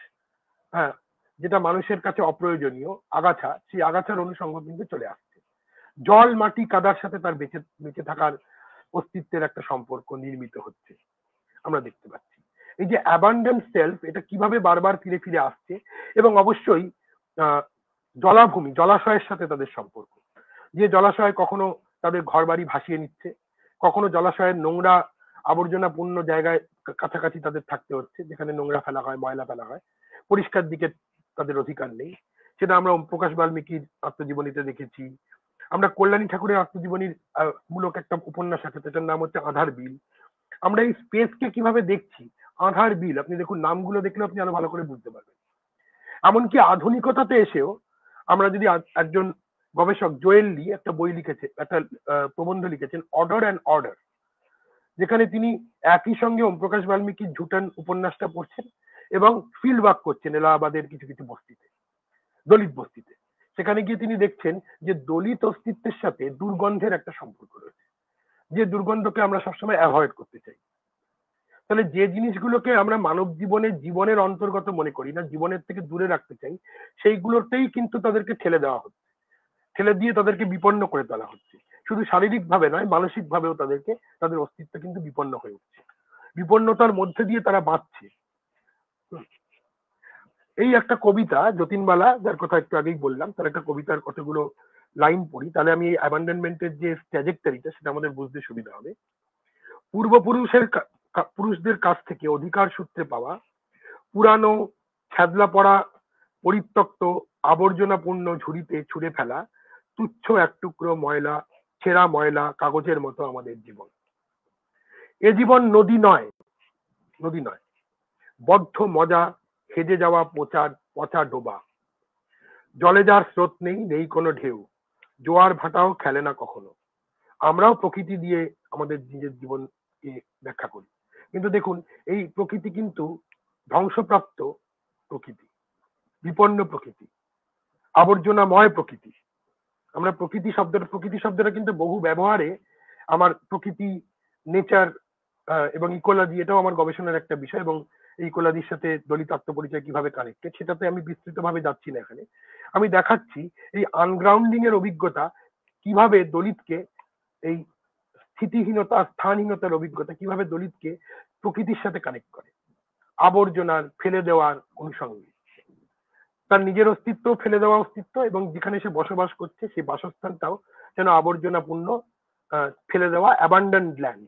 হ্যাঁ, যেটা মানুষের কাছে অপ্রয়োজনীয় আগাছা, সেই আগাছার অনুষঙ্গ কিন্তু চলে আসছে। জল, মাটি, কাদার সাথে তার বেঁচে থাকার অস্তিত্বের একটা সম্পর্ক নির্মিত হচ্ছে, আমরা দেখতে পাচ্ছি। এই যে অ্যাবান্ডেন্ট সেলফ, এটা কিভাবে বারবার ফিরে ফিরে আসছে। এবং অবশ্যই জলাভূমি, জলাশয়ের সাথে তাদের সম্পর্ক। যে জলাশয় কখনো তাদের ঘর বাড়ি ভাসিয়ে নিচ্ছে, কখনো জলাশয়ের নোংরা আবর্জনাপূর্ণ জায়গায় কাছাকাছি তাদের থাকতে হচ্ছে, যেখানে নোংরা ফেলা হয়, ময়লা ফেলা হয়, পরিষ্কার দিকে তাদের অধিকার নেই। সেটা আমরা প্রকাশ বাল্মীকির আত্মজীবনীতে দেখেছি। আমরা কল্যাণী ঠাকুরের আত্মজীবনীর মূলক একটা উপন্যাস আছে, সেটার নাম হচ্ছে আধার বিল। আমরা এই স্পেসকে কিভাবে দেখছি, আধার বিল, আপনি দেখুন, নামগুলো দেখলে আপনি আরো ভালো করে বুঝতে পারবেন। এমনকি আধুনিকতাতে এসেও আমরা যদি, একজন গবেষক জোয়েল লি একটা বই লিখেছে, একটা প্রবন্ধ লিখেছেন, অর্ডার অ্যান্ড অর্ডার, যেখানে তিনি একই সঙ্গে ওম প্রকাশ বাল্মীকির ঝুটান উপন্যাসটা পড়ছেন এবং ফিল্ড ওয়ার্ক করছেন এলাহাবাদের কিছু কিছু বস্তিতে, দলিত বস্তিতে। সেখানে গিয়ে তিনি দেখছেন যে দলিত অস্তিত্বের সাথে দুর্গন্ধের একটা সম্পর্ক রয়েছে, যে দুর্গন্ধকে আমরা সবসময় অ্যাভয়েড করতে চাই। তাহলে যে জিনিসগুলোকে আমরা মানব জীবনের অন্তর্গত মনে করি না, জীবনের থেকে দূরে রাখতে চাই, সেইগুলোতেই কিন্তু তাদেরকে ঠেলে দেওয়া হচ্ছে, ঠেলে দিয়ে তাদেরকে বিপন্ন করে তোলা হচ্ছে। শুধু শারীরিক ভাবে নয়, মানসিক ভাবেও তাদের অস্তিত্ব কিন্তু বিপন্ন হয়ে উঠছে। বিপন্নতার মধ্যে দিয়ে তারা বাঁচছে। এই একটা কবিতা, যতীনবালা, যার কথা একটু আগেই বললাম, তার একটা কবিতার কতগুলো লাইন পড়ি, তাহলে আমি এই অ্যাবান্ডনমেন্টের যে ট্র্যাজেক্টরিটা, সেটা আমাদের বুঝতে সুবিধা হবে। পুরুষদের কাছ থেকে অধিকার সূত্রে পাওয়া পুরানো, ছ্যাদলা পড়া, পরিত্যক্ত, আবর্জনাপূর্ণ ঝুড়িতে ছুঁড়ে ফেলা তুচ্ছ এক টুকরো ময়লা, ছেঁড়া ময়লা কাগজের মতো আমাদের জীবন। এ জীবন নদী নয়, বদ্ধ মজা, হেজে যাওয়া পচা ডোবা। জলে যার স্রোত নেই কোনো ঢেউ, জোয়ার ভাটাও খেলে না কখনো। আমরাও প্রকৃতি দিয়ে আমাদের নিজের জীবনকে ব্যাখ্যা করি, কিন্তু দেখুন, এই প্রকৃতি কিন্তু ধ্বংসপ্রাপ্ত প্রকৃতি, বিপন্ন প্রকৃতি, আবর্জনাময় প্রকৃতি। আমরা প্রকৃতি শব্দটা কিন্তু বহু ব্যবহারে, আমার প্রকৃতি, নেচার এবং ইকোলজি, এটাও আমার গবেষণার একটা বিষয়। এবং এই কোলাদির সাথে দলিত আত্মপরিচয় কিভাবে কানেক্টেড, সেটাতে আমি বিস্তৃতভাবে যাচ্ছি না এখানে। আমি দেখাচ্ছি এই আনগ্রাউন্ডিং এর অভিজ্ঞতা কিভাবে দলিতকে, এই স্থিতিহীনতা স্থানহীনতার অভিজ্ঞতা কিভাবে দলিতকে প্রকৃতির সাথে কানেক্ট করে, আবর্জনার ফেলে দেওয়ার অনুষঙ্গে তার নিজের অস্তিত্ব ফেলে দেওয়া অস্তিত্ব, এবং যেখানে সে বসবাস করছে সেই বাসস্থানটাও যেন আবর্জনাপূর্ণ, ফেলে দেওয়া অ্যাবান্ডন্ড ল্যান্ড।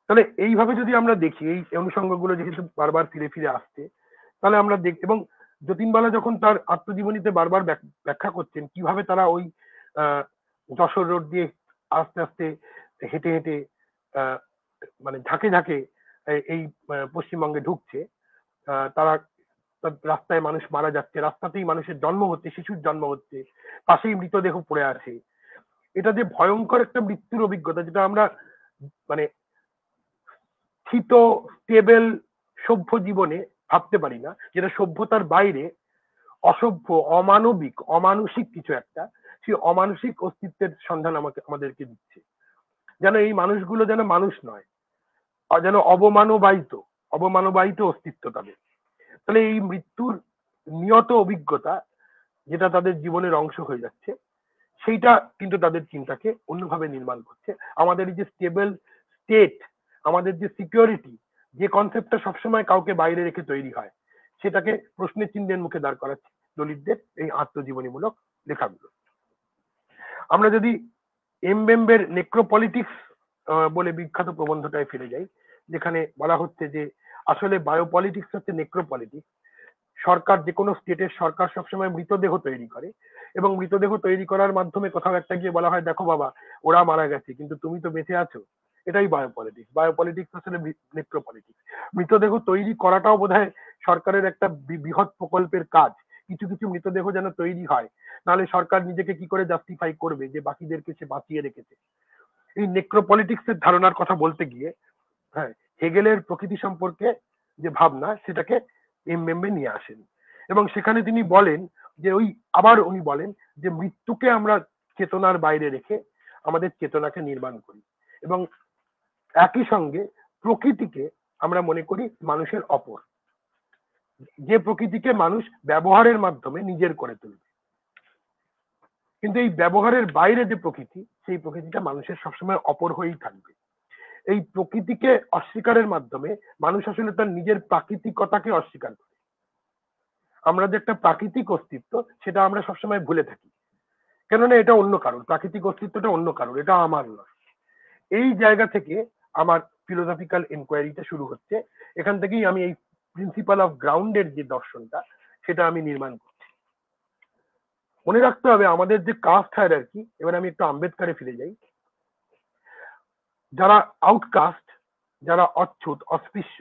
তাহলে এইভাবে যদি আমরা দেখি, এই অনুষঙ্গগুলো যেহেতু বারবার ফিরে ফিরে আসছে, তাহলে আমরা দেখ, এবং যতীনবালা যখন তার আত্মজীবনীতে বারবার ব্যাখ্যা করছেন কিভাবে তারা ওই যশোর রোড দিয়ে আস্তে আস্তে হেঁটে হেঁটে মানে ঝাঁকে ঝাঁকে এই পশ্চিমবঙ্গে ঢুকছে, তারা রাস্তায় মানুষ মারা যাচ্ছে, রাস্তাতেই মানুষের জন্ম হচ্ছে, শিশুর জন্ম হচ্ছে, পাশেই মৃতদেহ পড়ে আছে। এটা যে ভয়ঙ্কর একটা মৃত্যুর অভিজ্ঞতা, যেটা আমরা মানে স্থিত স্টেবল সভ্য জীবনে ভাবতে পারি না, যেটা সভ্যতার বাইরে অসভ্য, অমানবিক, অমানুষিক কিছু একটা, সেই অমানুষিক অস্তিত্বের সন্ধান আমাদেরকে দিচ্ছে। যেন এই মানুষগুলো যেন মানুষ নয়, যেন অবমানবায়িত অস্তিত্ব তাদের। তাহলে এই মৃত্যুর নিয়ত অভিজ্ঞতা যেটা তাদের জীবনের অংশ হয়ে যাচ্ছে, সেইটা কিন্তু তাদের চিন্তাকে অন্যভাবে নির্মাণ করছে। আমাদের এই যে স্টেবল স্টেট, আমাদের যে সিকিউরিটি, যে কনসেপ্টটা সবসময় কাউকে বাইরে রেখে তৈরি হয়, সেটাকে প্রশ্নের চিহ্নের মুখে দাঁড় করাচ্ছে দলিতদের এই আত্মজীবনীমূলক লেখাগুলো। আমরা যদি এমবেম্বের নেক্রোপলিটিক্স বলে বিখ্যাত প্রবন্ধটায় ফিরে যাই, যেখানে বলা হচ্ছে যে আসলে বায়োপলিটিক্স হচ্ছে নেক্রোপলিটিক্স। সরকার, যে কোনো স্টেটের সরকার সবসময় মৃতদেহ তৈরি করে, এবং মৃতদেহ তৈরি করার মাধ্যমে কোথাও একটা গিয়ে বলা হয়, দেখো বাবা ওরা মারা গেছে কিন্তু তুমি তো বেঁচে আছো। এটাই বায়োপলিটিক্স। বায়োপলিটিক্স আসলে নেক্রোপলিটিক্স। মৃতদেহ তৈরি করাটাও বোধহয় সরকারের একটা বৃহৎ প্রকল্পের কাজ। কিছু কিছু মৃতদেহ যেন তৈরি হয়, নাহলে সরকার নিজেকে কি করে জাস্টিফাই করবে যে বাকিদেরকে সে বাঁচিয়ে রেখেছে। এই নেক্রোপলিটিক্স এর ধারণার কথা বলতে গিয়ে, হ্যাঁ, হেগেলের প্রকৃতি সম্পর্কে যে ভাবনা, সেটাকে এমবেম্বে নিয়ে আসেন, এবং সেখানে তিনি বলেন যে উনি বলেন যে মৃত্যুকে আমরা চেতনার বাইরে রেখে আমাদের চেতনাকে নির্মাণ করি, এবং একই সঙ্গে প্রকৃতিকে আমরা মনে করি মানুষের অপর, যে প্রকৃতিকে মানুষ ব্যবহারের মাধ্যমে নিজের করে তুলবে। কিন্তু এই ব্যবহারের বাইরে যে প্রকৃতি, সেই প্রকৃতিটা মানুষের সবসময় অপর হয়েই থাকবে। এই প্রকৃতিকে অস্বীকারের মাধ্যমে মানুষ আসলে তার নিজের প্রাকৃতিকতাকে অস্বীকার করে। আমরা যে একটা প্রাকৃতিক অস্তিত্ব, সেটা আমরা সবসময় ভুলে থাকি, কেননা এটা অন্য কারণ, প্রাকৃতিক অস্তিত্বটা অন্য কারণ, এটা আমার নয়। এই জায়গা থেকে আমার ফিলোসফিক্যাল এনকোয়ারিটা শুরু হচ্ছে। এখান থেকেই আমি এই প্রিন্সিপাল অফ গ্রাউন্ডের যে দর্শনটা, সেটা আমি নির্মাণ করছি। মনে রাখতে হবে আমাদের যে কাস্ট হায়ারার্কি, এবার আমি একটু আম্বেদকারে ফিরে যাই। যারা আউটকাস্ট, যারা অচ্ছুত, অস্পৃশ্য,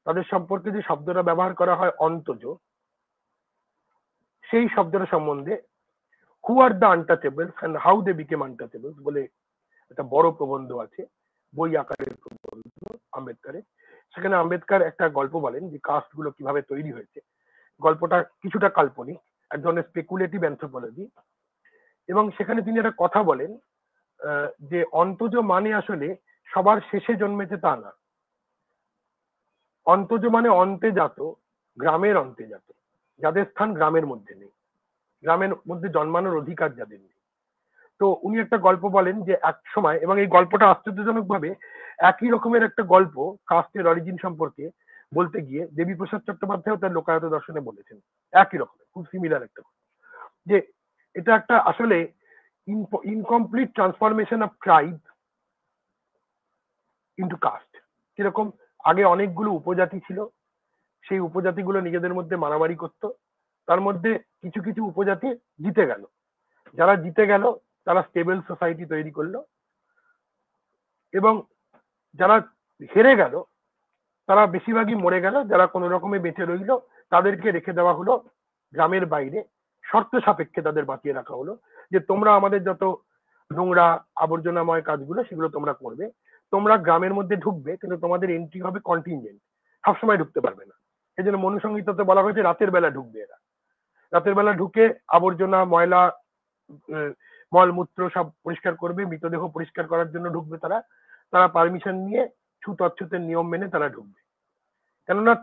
তাদের সম্পর্কে যে শব্দটা ব্যবহার করা হয় অন্তজ, সেই শব্দটা সম্বন্ধে who are the untouchables and how they became untouchables বলে একটা বড় প্রবন্ধ আছে, বই আকারের প্রবন্ধ আম্বেদকারের। সেখানে আম্বেদকর একটা গল্প বলেন যে কাস্ট গুলো কিভাবে তৈরি হয়েছে। গল্পটা কিছুটা কাল্পনিক, এক ধরনের স্পেকুলেটিভ অ্যানথ্রোপোলজি, এবং সেখানে তিনি একটা কথা বলেন যে অন্তজ মানে আসলে সবার শেষে জন্মেছে তা না। অন্তজ মানে অন্তে জাত, গ্রামের অন্তে জাত, যাদের স্থান গ্রামের মধ্যে নেই, গ্রামের মধ্যে জন্মানোর অধিকার যাদের নেই। তো উনি একটা গল্প বলেন যে এক সময়, এবং এই গল্পটা আশ্চর্যজনক ভাবে একই রকমের একটা গল্প কাস্টের অরিজিন সম্পর্কে বলতে গিয়ে দেবীপ্রসাদ চট্টোপাধ্যায় তার লোকায়ত দর্শনে বলেছেন। একই রকমের, খুব সিমিলার একটা, যে এটা একটা আসলে incomplete transformation of tribe into caste. কিরকম, আগে অনেকগুলো উপজাতি ছিল, সেই উপজাতিগুলো নিজেদের মধ্যে মারামারি করতো, তার মধ্যে কিছু কিছু উপজাতি জিতে গেল, যারা জিতে গেল তারা স্টেবল সোসাইটি তৈরি করলো, এবং যারা হেরে গেল তারা বেশিরভাগই মরে গেল, যারা কোনো রকমে বেঁচে রইল তাদেরকে রেখে দেওয়া হলো গ্রামের বাইরে, শর্ত সাপেক্ষে তাদের বাঁচিয়ে রাখা হলো যে তোমরা আমাদের যত নোংরা আবর্জনাময় কাজগুলো সেগুলো তোমরা করবে, তোমরা গ্রামের মধ্যে ঢুকবে কিন্তু তোমাদের এন্ট্রি হবে কন্টিনজেন্ট, সবসময় ঢুকতে পারবে না। এই জন্য মনুসংহিতাতে বলা হয়েছে রাতের বেলা ঢুকবে এরা, রাতের বেলা ঢুকে আবর্জনা, ময়লা, মলমূত্র সব পরিষ্কার করবে, মৃতদেহ পরিষ্কার করার জন্য ঢুকবে তারা, তারা পারমিশন নিয়ে ছুত অচ্ছুতের নিয়ম মেনে তারা ঢুকবে। কেননা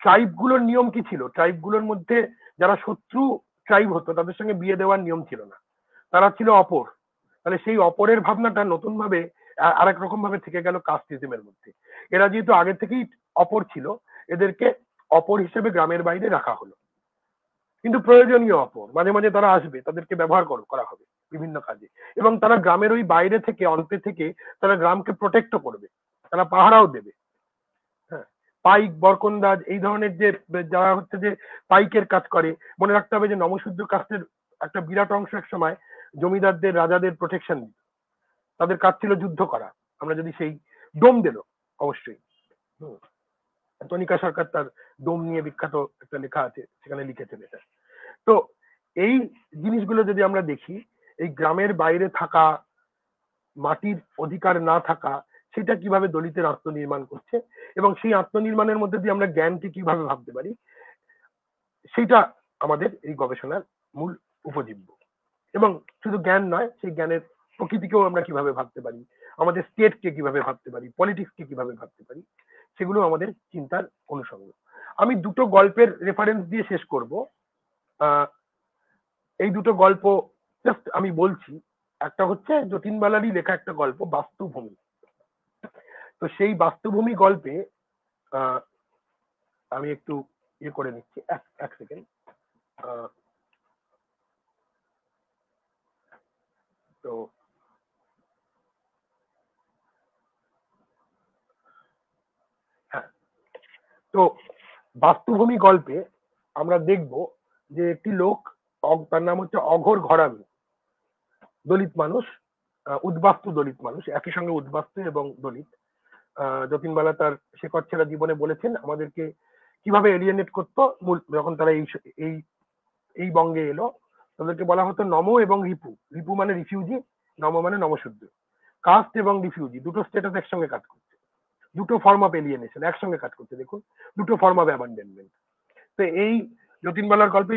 ট্রাইবগুলোর নিয়ম কি ছিল, ট্রাইবগুলোর মধ্যে যারা শত্রু ট্রাইব হতো তাদের সঙ্গে বিয়ে দেওয়ার নিয়ম ছিল না, তারা ছিল অপর। তাহলে সেই অপরের ভাবনাটা নতুন ভাবে আরেক রকম ভাবে থেকে গেল কাস্টিজমের মধ্যে। এরা যেহেতু আগে থেকেই অপর ছিল, এদেরকে অপর হিসেবে গ্রামের বাইরে রাখা হলো, কিন্তু প্রয়োজনীয় অপর। মাঝে মাঝে তারা আসবে, তাদেরকে ব্যবহার করা হবে বিভিন্ন কাজে, এবং তারা গ্রামের ওই বাইরে থেকে অন্তে থেকে তারা গ্রামকে প্রোটেক্টও করবে, তারা পাহারাও দেবে। হ্যাঁ, পাইক বরকন্দাজ এই ধরনের যে যারা হচ্ছে যে পাইকের কাজ করে, মনে রাখতে হবে যে নমশূদ্র কাস্টের একটা বিরাট অংশ এক সময় জমিদারদের রাজাদের প্রোটেকশন দিত, তাদের কাজ ছিল যুদ্ধ করা। আমরা যদি সেই ডোম দিল, অবশ্যই তনিকা সরকার তার ডোম নিয়ে বিখ্যাত একটা লেখা আছে, সেখানে লিখেছেন এটা। তো এই জিনিসগুলো যদি আমরা দেখি, এই গ্রামের বাইরে থাকা, মাটির অধিকার না থাকা, সেটা কিভাবে দলিতের আত্মনির্মাণ করছে, এবং সেই আত্মনির্মাণের মধ্যে দিয়ে আমরা জ্ঞানকে কিভাবে ভাবতে পারি, সেইটা আমাদের এই গবেষণার মূল উপজীব্য। এবং শুধু জ্ঞান নয়, সেই জ্ঞানের প্রকৃতিকেও আমরা কিভাবে ভাবতে পারি, আমাদের স্টেটকে কিভাবে ভাবতে পারি, পলিটিক্সকে কিভাবে ভাবতে পারি, সেগুলো আমাদের চিন্তার অনুষঙ্গ। আমি দুটো গল্পের রেফারেন্স দিয়ে শেষ করব। এই দুটো গল্প জাস্ট আমি বলছি। একটা হচ্ছে যতীন বালারই লেখা একটা গল্প বাস্তুভূমি। তো সেই বাস্তুভূমি গল্পে আমি একটু ইয়ে করে নিচ্ছি, এক সেকেন্ড। তো হ্যাঁ, তো বাস্তুভূমি গল্পে আমরা দেখব যে একটি লোক, তার নাম হচ্ছে অঘোর ঘরামি, দলিত মানুষ, উদ্বাস্তু দলিত মানুষ, একই সঙ্গে উদ্বাস্তু এবং দলিত। যতীনবালা তার শেকড় ছেঁড়া জীবনে বলেছেন আমাদেরকে কিভাবে এলিয়েনেট করতো। যখন তারা এই এই বঙ্গে এলো, তাদেরকে বলা হতো নম এবং রিপু। রিপু মানে রিফিউজি, নম মানে নমশূদ্র। কাস্ট এবং রিফিউজি দুটো স্টেটাস একসঙ্গে কাজ করছে, দুটো ফর্ম অফ এলিয়েনেশন একসঙ্গে কাজ করছে। দেখুন, দুটো ফর্ম অফ অ্যাবান্ডনমেন্ট। তো এই যতীনবালার গল্পে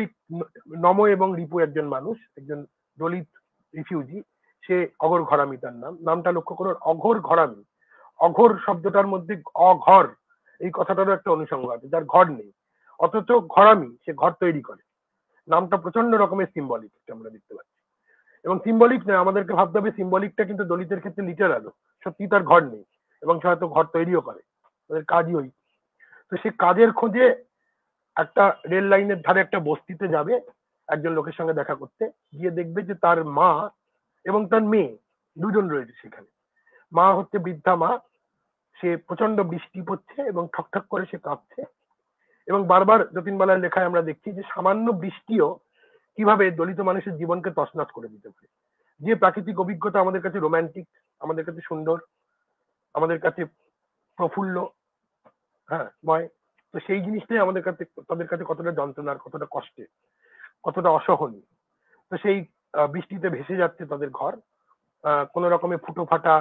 নম এবং রিপু একজন মানুষ, একজন দলিত রিফিউজি, সে অঘোর ঘরামি তার নামটা লক্ষ্য করুন, অঘোর ঘরামি। অঘোর শব্দটার মধ্যে অঘর এই কথাটারও একটা অনুষঙ্গ আছে, যার ঘর নেই, অথচ ঘরামি, সে ঘর তৈরি করে। নামটা প্রচন্ড রকমের সিম্বলিক আমরা দেখতে পাচ্ছি। এবং সিম্বলিক নয়, আমাদেরকে ভাবতে হবে সিম্বলিকটা কিন্তু দলিতের ক্ষেত্রে লিটারালও। সত্যি তার ঘর নেই এবং সে হয়তো ঘর তৈরিও করে, তাদের কাজই ওই। তো সে কাজের খোঁজে একটা রেল লাইনের ধারে একটা বস্তিতে যাবে একজন লোকের সঙ্গে দেখা করতে, গিয়ে দেখবে যে তার মা এবং তার মেয়ে দুজন রয়েছে সেখানে। মা হচ্ছে বৃদ্ধা মা, সে প্রচন্ড বৃষ্টি পড়ছে এবং ঠকঠক করে সে কাঁপছে, এবং বারবার যতীনবালার লেখায় আমরা দেখছি যে সামান্য বৃষ্টিও কিভাবে দলিত মানুষের জীবনকে তছনছ করে দিতে পারে। যে প্রাকৃতিক অভিজ্ঞতা আমাদের কাছে রোমান্টিক, আমাদের কাছে সুন্দর, আমাদের কাছে প্রফুল্ল, হ্যাঁ ময়, তো সেই জিনিসটাই আমাদের কাছে, তাদের কাছে কতটা যন্ত্রণার, কতটা কষ্টের, কতটা অসহনীয়। তো সেই বৃষ্টিতে ভেসে যাচ্ছে তাদের ঘর, কোন রকমের ফুটো ফাটা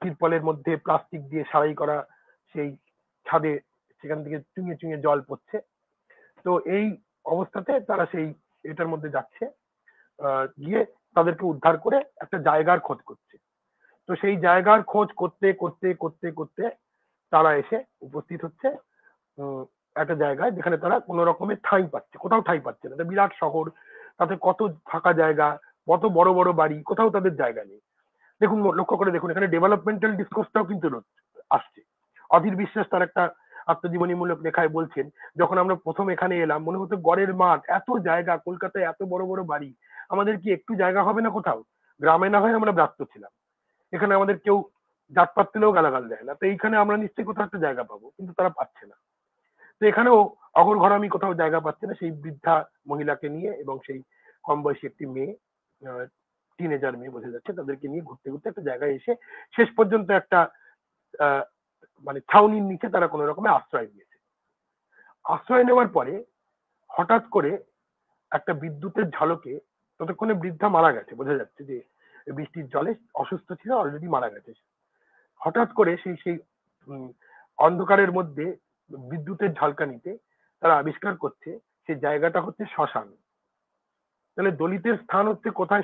তিরপলের মধ্যে প্লাস্টিক দিয়ে সারাই করা সেই ছাদে, সেখান থেকে চুঙে চুঙে জল পড়ছে। তো এই অবস্থাতে তারা সেই এটার মধ্যে যাচ্ছে, গিয়ে তাদেরকে উদ্ধার করে একটা জায়গার খোঁজ করছে। তো সেই জায়গার খোঁজ করতে করতে করতে করতে তারা এসে উপস্থিত হচ্ছে একটা জায়গায়, যেখানে তারা কোনো রকমের ঠাঁই পাচ্ছে, কোথাও ঠাঁই পাচ্ছে না। একটা বিরাট শহর, তাতে কত ফাঁকা জায়গা, কত বড় বড় বাড়ি, কোথাও তাদের জায়গা নেই। দেখুন, লক্ষ্য করে দেখুন, এখানে ডেভেলপমেন্টাল ডিসকোর্সটাও কিন্তু আসছে। অধীর বিশ্বাস তার একটা আত্মজীবনীমূলক লেখায় বলছেন, যখন আমরা প্রথম এখানে এলাম মনে হতো গড়ের মাঠ, এত জায়গা, কলকাতায় এত বড় বড় বাড়ি, আমাদের কি একটু জায়গা হবে না কোথাও? গ্রামে না হয় আমরা ব্যস্ত ছিলাম, এখানে আমাদের কেউ জাতপাত পেলেও গালাগাল দেয় না, তো এইখানে আমরা নিশ্চয়ই কোথাও একটা জায়গা পাবো, কিন্তু তারা পাচ্ছে না। তো এখানেও অঘোর ঘরামি কোথাও জায়গা পাচ্ছে না, সেই বৃদ্ধা মহিলাকে নিয়ে এবং সেই কম বয়সী একটি মেয়ে, টিনেজার মেয়ে বোঝা যাচ্ছে, তাদেরকে নিয়ে ঘুরতে ঘুরতে একটা জায়গায় এসে শেষ পর্যন্ত একটা মানে ছাউনির নিচে তারা কোনো রকমে আশ্রয় নিয়েছে। আশ্রয় নেওয়ার পরে হঠাৎ করে একটা বিদ্যুতের ঝলকে, ততক্ষণে বৃদ্ধা মারা গেছে, বোঝা যাচ্ছে যে বৃষ্টির জলে অসুস্থ ছিল, অলরেডি মারা গেছে। হঠাৎ করে সেই অন্ধকারের মধ্যে বিদ্যুতের ঝলকানিতে তারা আবিষ্কার করছে সেই জায়গাটা হচ্ছে শ্মশান। তাহলে দলিতের স্থান হচ্ছে কোথায়?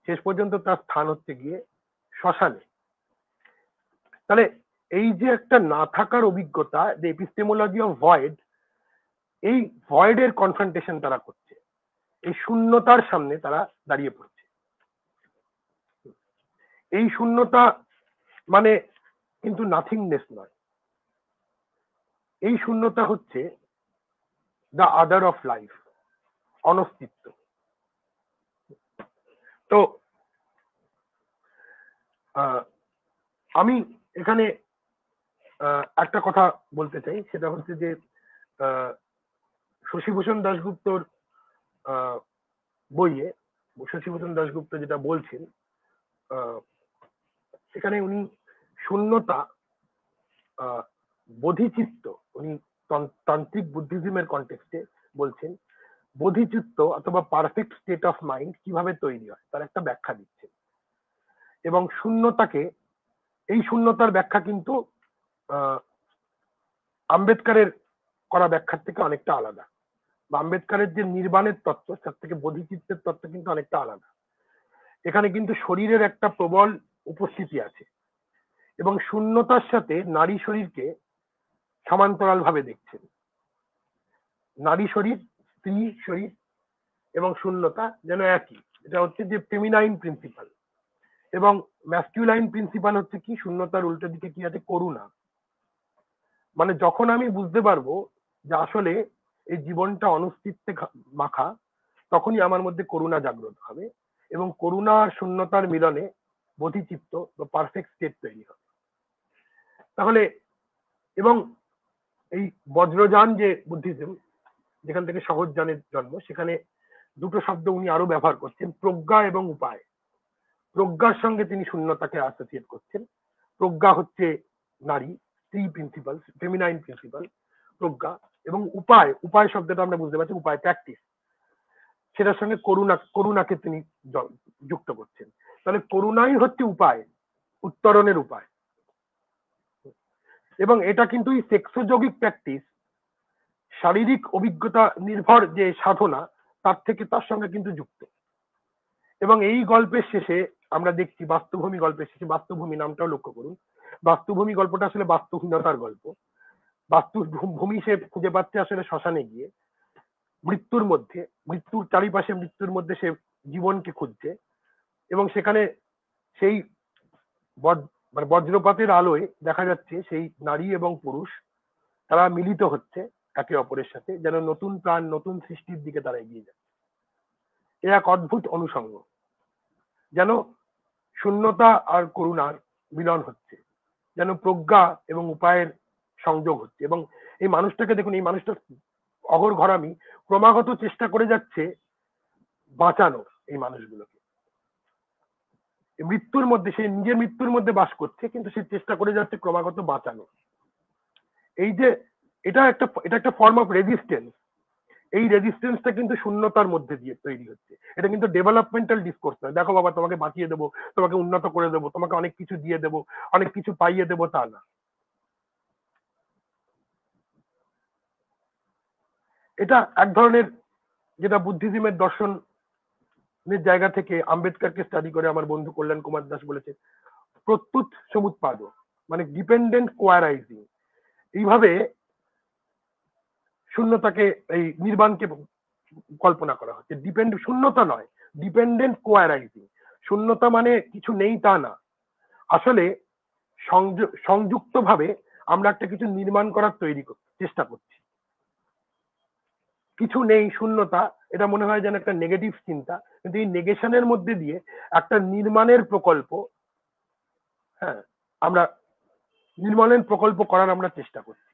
শেষ পর্যন্ত তার স্থান হচ্ছে গিয়ে শ্মশানে। তাহলে এই যে একটা না থাকার অভিজ্ঞতা, দ্য এপিস্টেমোলজি অফ ভয়েড, এই ভয়েডের কনফ্রন্টেশন তারা করছে, এই শূন্যতার সামনে তারা দাঁড়িয়ে পড়ছে। এই শূন্যতা মানে কিন্তু নাথিংনেস নয়, এই শূন্যতা হচ্ছে দ্য আদার অফ লাইফ, অনস্তিত্ব। তো আমি এখানে একটা কথা বলতে চাই, সেটা হচ্ছে যে শশীভূষণ দাশগুপ্তর বইয়ে শশীভূষণ দাশগুপ্ত যেটা বলছেন, সেখানে উনি শূন্যতা বোধিচিত্ত, উনি তান্ত্রিক বুদ্ধিজমের কনটেক্সটে বলছেন বোধিচিত্ত অথবা পারফেক্ট স্টেট অফ মাইন্ড কিভাবে তৈরি হয় তার একটা ব্যাখ্যা দিচ্ছেন। এবং শূন্যতাকে, এই শূন্যতার ব্যাখ্যা কিন্তু আম্বেদকরের করা ব্যাখ্যার থেকে অনেকটা আলাদা, বা আম্বেদকরের যে নির্বাণের তত্ত্ব তার থেকে বোধিচিত্তের তত্ত্ব কিন্তু অনেকটা আলাদা। এখানে কিন্তু শরীরের একটা প্রবল উপস্থিতি আছে এবং শূন্যতার সাথে নারী শরীরকে সমান্তরাল ভাবে দেখছেন। নারী শরীর, স্ত্রী শরীর এবং শূন্যতা যেন একই। এটা হচ্ছে যে ফেমিনাইন প্রিন্সিপাল, এবং ম্যাসকিউলাইন প্রিন্সিপাল হচ্ছে কি, শূন্যতার উল্টো দিকে কি আছে, করুণা। মানে যখন আমি বুঝতে পারবো যে আসলে এই জীবনটা অনস্তিত্বে মাখা, তখনই আমার মধ্যে করুণা জাগ্রত হবে এবং করুণা আর শূন্যতার মিলনে বোধিচিত্ত বা পারফেক্ট স্টেট তৈরি হবে। তাহলে এবং এই বজ্রযান যে বুদ্ধিজম, যেখান থেকে সহজ জ্ঞানের জন্ম, সেখানে দুটো শব্দ উনি আরো ব্যবহার করছেন, প্রজ্ঞা এবং উপায়। প্রজ্ঞার সঙ্গে তিনি শূন্যতাকে অ্যাসোসিয়েট করছেন। প্রজ্ঞা হচ্ছে নারী, স্ত্রী প্রিন্সিপাল, ফেমিনাইন প্রিন্সিপাল প্রজ্ঞা, এবং উপায়, উপায় শব্দটা আমরা বুঝতে পারছি, উপায় প্র্যাকটিস, সেটার সঙ্গে করুণাকে তিনি যুক্ত করছেন। তাহলে করুণাই হচ্ছে উপায়, উত্তরণের উপায়। এবং এটা কিন্তু এই সেক্সোযোগিক প্র্যাকটিস, শারীরিক অভিজ্ঞতা নির্ভর যে সাধনা, তার সঙ্গে কিন্তু যুক্ত। এবং এই গল্পের শেষে আমরা দেখছি, বাস্তুভূমি গল্পের শেষে, বাস্তুভূমি নামটাও লক্ষ্য করুন, বাস্তুভূমি গল্পটা আসলে বাস্তুহীনতার গল্প। বাস্তুভূমি সে খুঁজে পাচ্ছে আসলে শ্মশানে গিয়ে, মৃত্যুর মধ্যে, মৃত্যুর চারিপাশে, মৃত্যুর মধ্যে সে জীবনকে খুঁজছে। এবং সেখানে সেই মানে বজ্রপাতের আলোয় দেখা যাচ্ছে সেই নারী এবং পুরুষ তারা মিলিত হচ্ছে একে অপরের সাথে, যেন নতুন প্রাণ, নতুন সৃষ্টির দিকে তারা এগিয়ে যাচ্ছে। এ এক অদ্ভুত অনুষঙ্গ, যেন শূন্যতা আর করুণার মিলন হচ্ছে, যেন প্রজ্ঞা এবং উপায়ের সংযোগ হচ্ছে। এবং এই মানুষটাকে দেখুন, এই মানুষটা অঘর ঘরামি ক্রমাগত চেষ্টা করে যাচ্ছে বাঁচানোর এই মানুষগুলোকে। মৃত্যুর মধ্যে, সে নিজের মৃত্যুর মধ্যে বাস করছে, কিন্তু সে চেষ্টা করে যাচ্ছে ক্রমাগত বাঁচানো। এই যে এটা একটা ফর্ম অফ রেজিস্টেন্স, এই রেজিস্টেন্সটা কিন্তু শূন্যতার মধ্যে দিয়ে তৈরি হচ্ছে। এটা কিন্তু ডেভেলপমেন্টাল ডিসকোর্স নয়, দেখো বাবা তোমাকে বাঁচিয়ে দেবো, তোমাকে উন্নত করে দেবো, তোমাকে অনেক কিছু দিয়ে দেবো, অনেক কিছু পাইয়ে দেবো, তা না। এটা এক ধরনের, যেটা বুদ্ধিজমের দর্শনের জায়গা থেকে আম্বেদকরকে স্টাডি করে আমার বন্ধু কল্যাণ কুমার দাস বলেছে, প্রত্যুত সমুৎপাদ, মানে ডিপেন্ডেন্ট কোয়ারাইজিং। এইভাবে শূন্যতাকে, এই নির্বাণকে কল্পনা করা হচ্ছে। শূন্যতা নয়, ডিপেন্ডেন্ট কোয়ারাইজিং। শূন্যতা মানে কিছু নেই তা না, আসলে সংযুক্ত ভাবে আমরা একটা কিছু নির্মাণ করার চেষ্টা করছি। কিছু নেই, শূন্যতা, এটা মনে হয় যেন একটা নেগেটিভ চিন্তা, কিন্তু এই নেগেশনের মধ্যে দিয়ে একটা নির্মাণের প্রকল্প, হ্যাঁ, আমরা নির্মাণের প্রকল্প করার আমরা চেষ্টা করছি।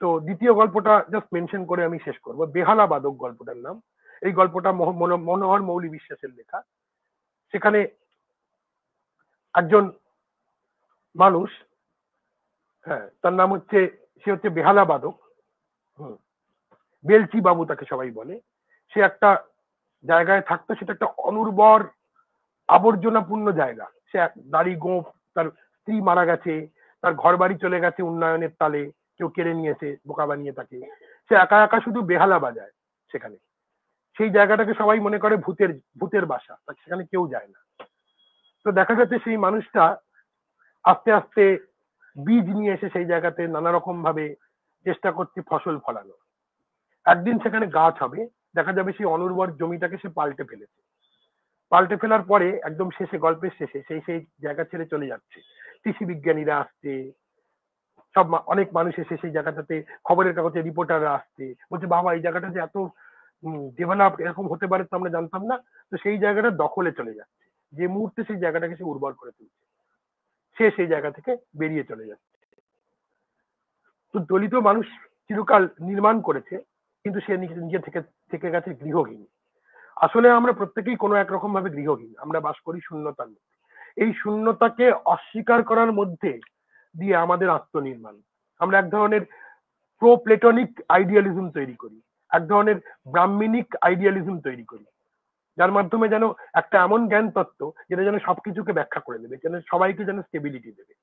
তো দ্বিতীয় গল্পটা জাস্ট মেনশন করে আমি শেষ করবো, বেহালা বাদক গল্পটার নাম। এই গল্পটা মনোহর মৌলি বিশ্বাসের লেখা। সেখানে একজন মানুষ, হ্যাঁ, তার নাম হচ্ছে, সে হচ্ছে বেহালা বাদক, বেলচি বাবু তাকে সবাই বলে। সে একটা জায়গায় থাকতো, সেটা একটা অনুর্বর আবর্জনাপূর্ণ জায়গা। সে দাড়ি গোঁফ, তার স্ত্রী মারা গেছে, তার ঘর বাড়ি চলে গেছে উন্নয়নের তালে, কেউ কেড়ে নিয়েছে, বোকা বানিয়ে তাকে। সে একা একা শুধু বেহালা বাজায় সেখানে। সেই জায়গাটাকে সবাই মনে করে ভূতের বাসা, সেখানে কেউ যায় না। তো দেখা যাচ্ছে সেই মানুষটা আস্তে আস্তে বীজ নিয়ে এসে সেই জায়গাতে নানা রকম ভাবে চেষ্টা করছে ফসল ফলানো। একদিন সেখানে গাছ হবে, দেখা যাবে সেই অনুর্বর জমিটাকে সে পাল্টে ফেলেছে। পাল্টে ফেলার পরে একদম শেষে, গল্পের শেষে সেই সেই জায়গা ছেড়ে চলে যাচ্ছে। কৃষি বিজ্ঞানীরা আসছে, সব অনেক মানুষ এসে সেই জায়গাটাতে, খবরের কাগজে রিপোর্টাররা আসছে, বলছে বাবা এই জায়গাটা যে এত ডেভেলপ এরকম হতে পারে তো আমরা জানতাম না। তো সেই জায়গাটা দখলে চলে যাচ্ছে, যে মুহূর্তে সেই জায়গাটাকে সে উর্বর করে তুলছে, সে সেই জায়গা থেকে বেরিয়ে চলে যাচ্ছে। তো দলিত মানুষ চিরকাল নির্মাণ করেছে, কিন্তু সে নিজে থেকে থেকে গেছে গৃহহীন। আসলে আমরা প্রত্যেকেই কোনো একরকম ভাবে গৃহহীন, আমরা বাস করি শূন্যতার মধ্যে। এই শূন্যতাকে অস্বীকার করার মধ্যে দিয়ে আমাদের আত্মনির্মাণ। আমরা এক ধরনের প্রো প্লেটনিক আইডিয়ালিজম তৈরি করি, এক ধরনের ব্রাহ্মণিক আইডিয়ালিজম তৈরি করি, যার মাধ্যমে যেন একটা এমন জ্ঞান তত্ত্ব যেটা যেন সবকিছুকে ব্যাখ্যা করে দেবে, যেন সবাইকে যেন স্টেবিলিটি দেবে।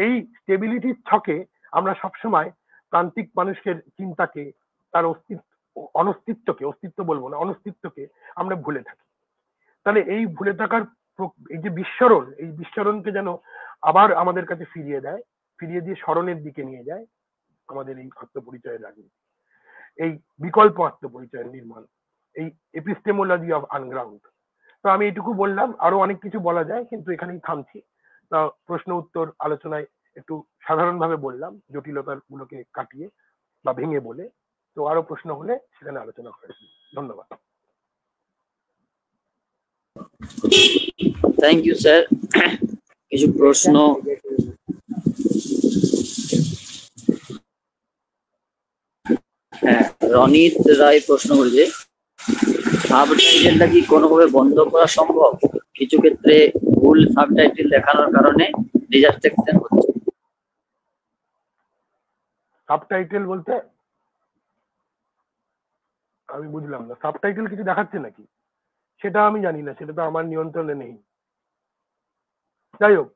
এই স্টেবিলিটির ছকে আমরা সবসময় প্রান্তিক মানুষের চিন্তাকে, তার অস্তিত্বকে, অস্তিত্ব বলবো না, অনস্তিত্বকে আমরা ভুলে থাকি। তাহলে এই ভুলে থাকার এই যে বিস্মরণ, এই বিস্মরণকে যেন আবার আমাদের কাছে ফিরিয়ে দেয়, ফিরিয়ে দিয়ে স্মরণের দিকে নিয়ে যায় আমাদের এই আত্মপরিচয়ের রাজনীতি, এই বিকল্প আত্মপরিচয়ের নির্মাণ, এই এপিস্টেমোলজি অফ আনগ্রাউন্ড। তো আমি এটুকু বললাম, আরো অনেক কিছু বলা যায় কিন্তু এখানেই থামছি। তা প্রশ্ন উত্তর আলোচনায় একটু সাধারণভাবে বললাম, জটিলতার গুলোকে কাটিয়ে বা ভেঙে বলে। তো আরো প্রশ্ন হলে সেখানে আলোচনা করে। ধন্যবাদ। Thank you sir. কিছু প্রশ্ন হ্যাঁ, রনিত রায় প্রশ্ন করেছে, সাবটাইটেলটা কি কোনোভাবে বন্ধ করা সম্ভব? কিছু ক্ষেত্রে ভুল সাবটাইটেল দেখানোর কারণে ডিস্ট্রাকশন হচ্ছে। সাবটাইটেল বলতে আমি বুঝলাম না, সাবটাইটেল কিছু দেখাচ্ছে নাকি? সেটা আমি জানি না, সেটা তো আমার নিয়ন্ত্রণে নেই। যাই হোক,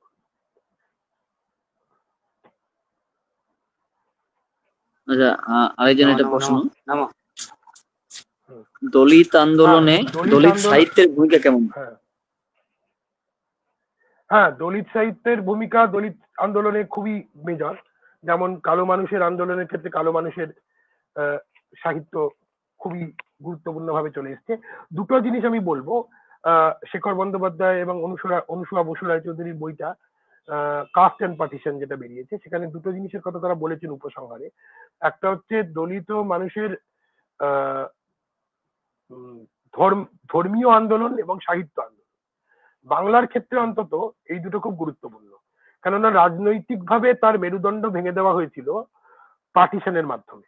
আচ্ছা, আরেকজন একটা প্রশ্ন, দলিত আন্দোলনে দলিত সাহিত্যের ভূমিকা কেমন? হ্যাঁ, দলিত সাহিত্যের ভূমিকা দলিত আন্দোলনে খুবই মেজর। যেমন কালো মানুষের আন্দোলনের ক্ষেত্রে কালো মানুষের সাহিত্য খুবই গুরুত্বপূর্ণ ভাবে চলে এসছে। দুটো জিনিস আমি বলবো, শেখর বন্দ্যোপাধ্যায় এবং অনুসুয়া বসু রায়চৌধুরীর বইটা কাস্ট অ্যান্ড পার্টিশন যেটা বেরিয়েছে, সেখানে দুটো জিনিসের কথা তারা বলেছেন উপসংহারে। একটা হচ্ছে দলিত মানুষের ধর্মীয় আন্দোলন এবং সাহিত্য আন্দোলন। বাংলার ক্ষেত্রে অন্তত এই দুটো খুব গুরুত্বপূর্ণ, কেননা রাজনৈতিকভাবে তার মেরুদণ্ড ভেঙে দেওয়া হয়েছিল পার্টিশনের মাধ্যমে।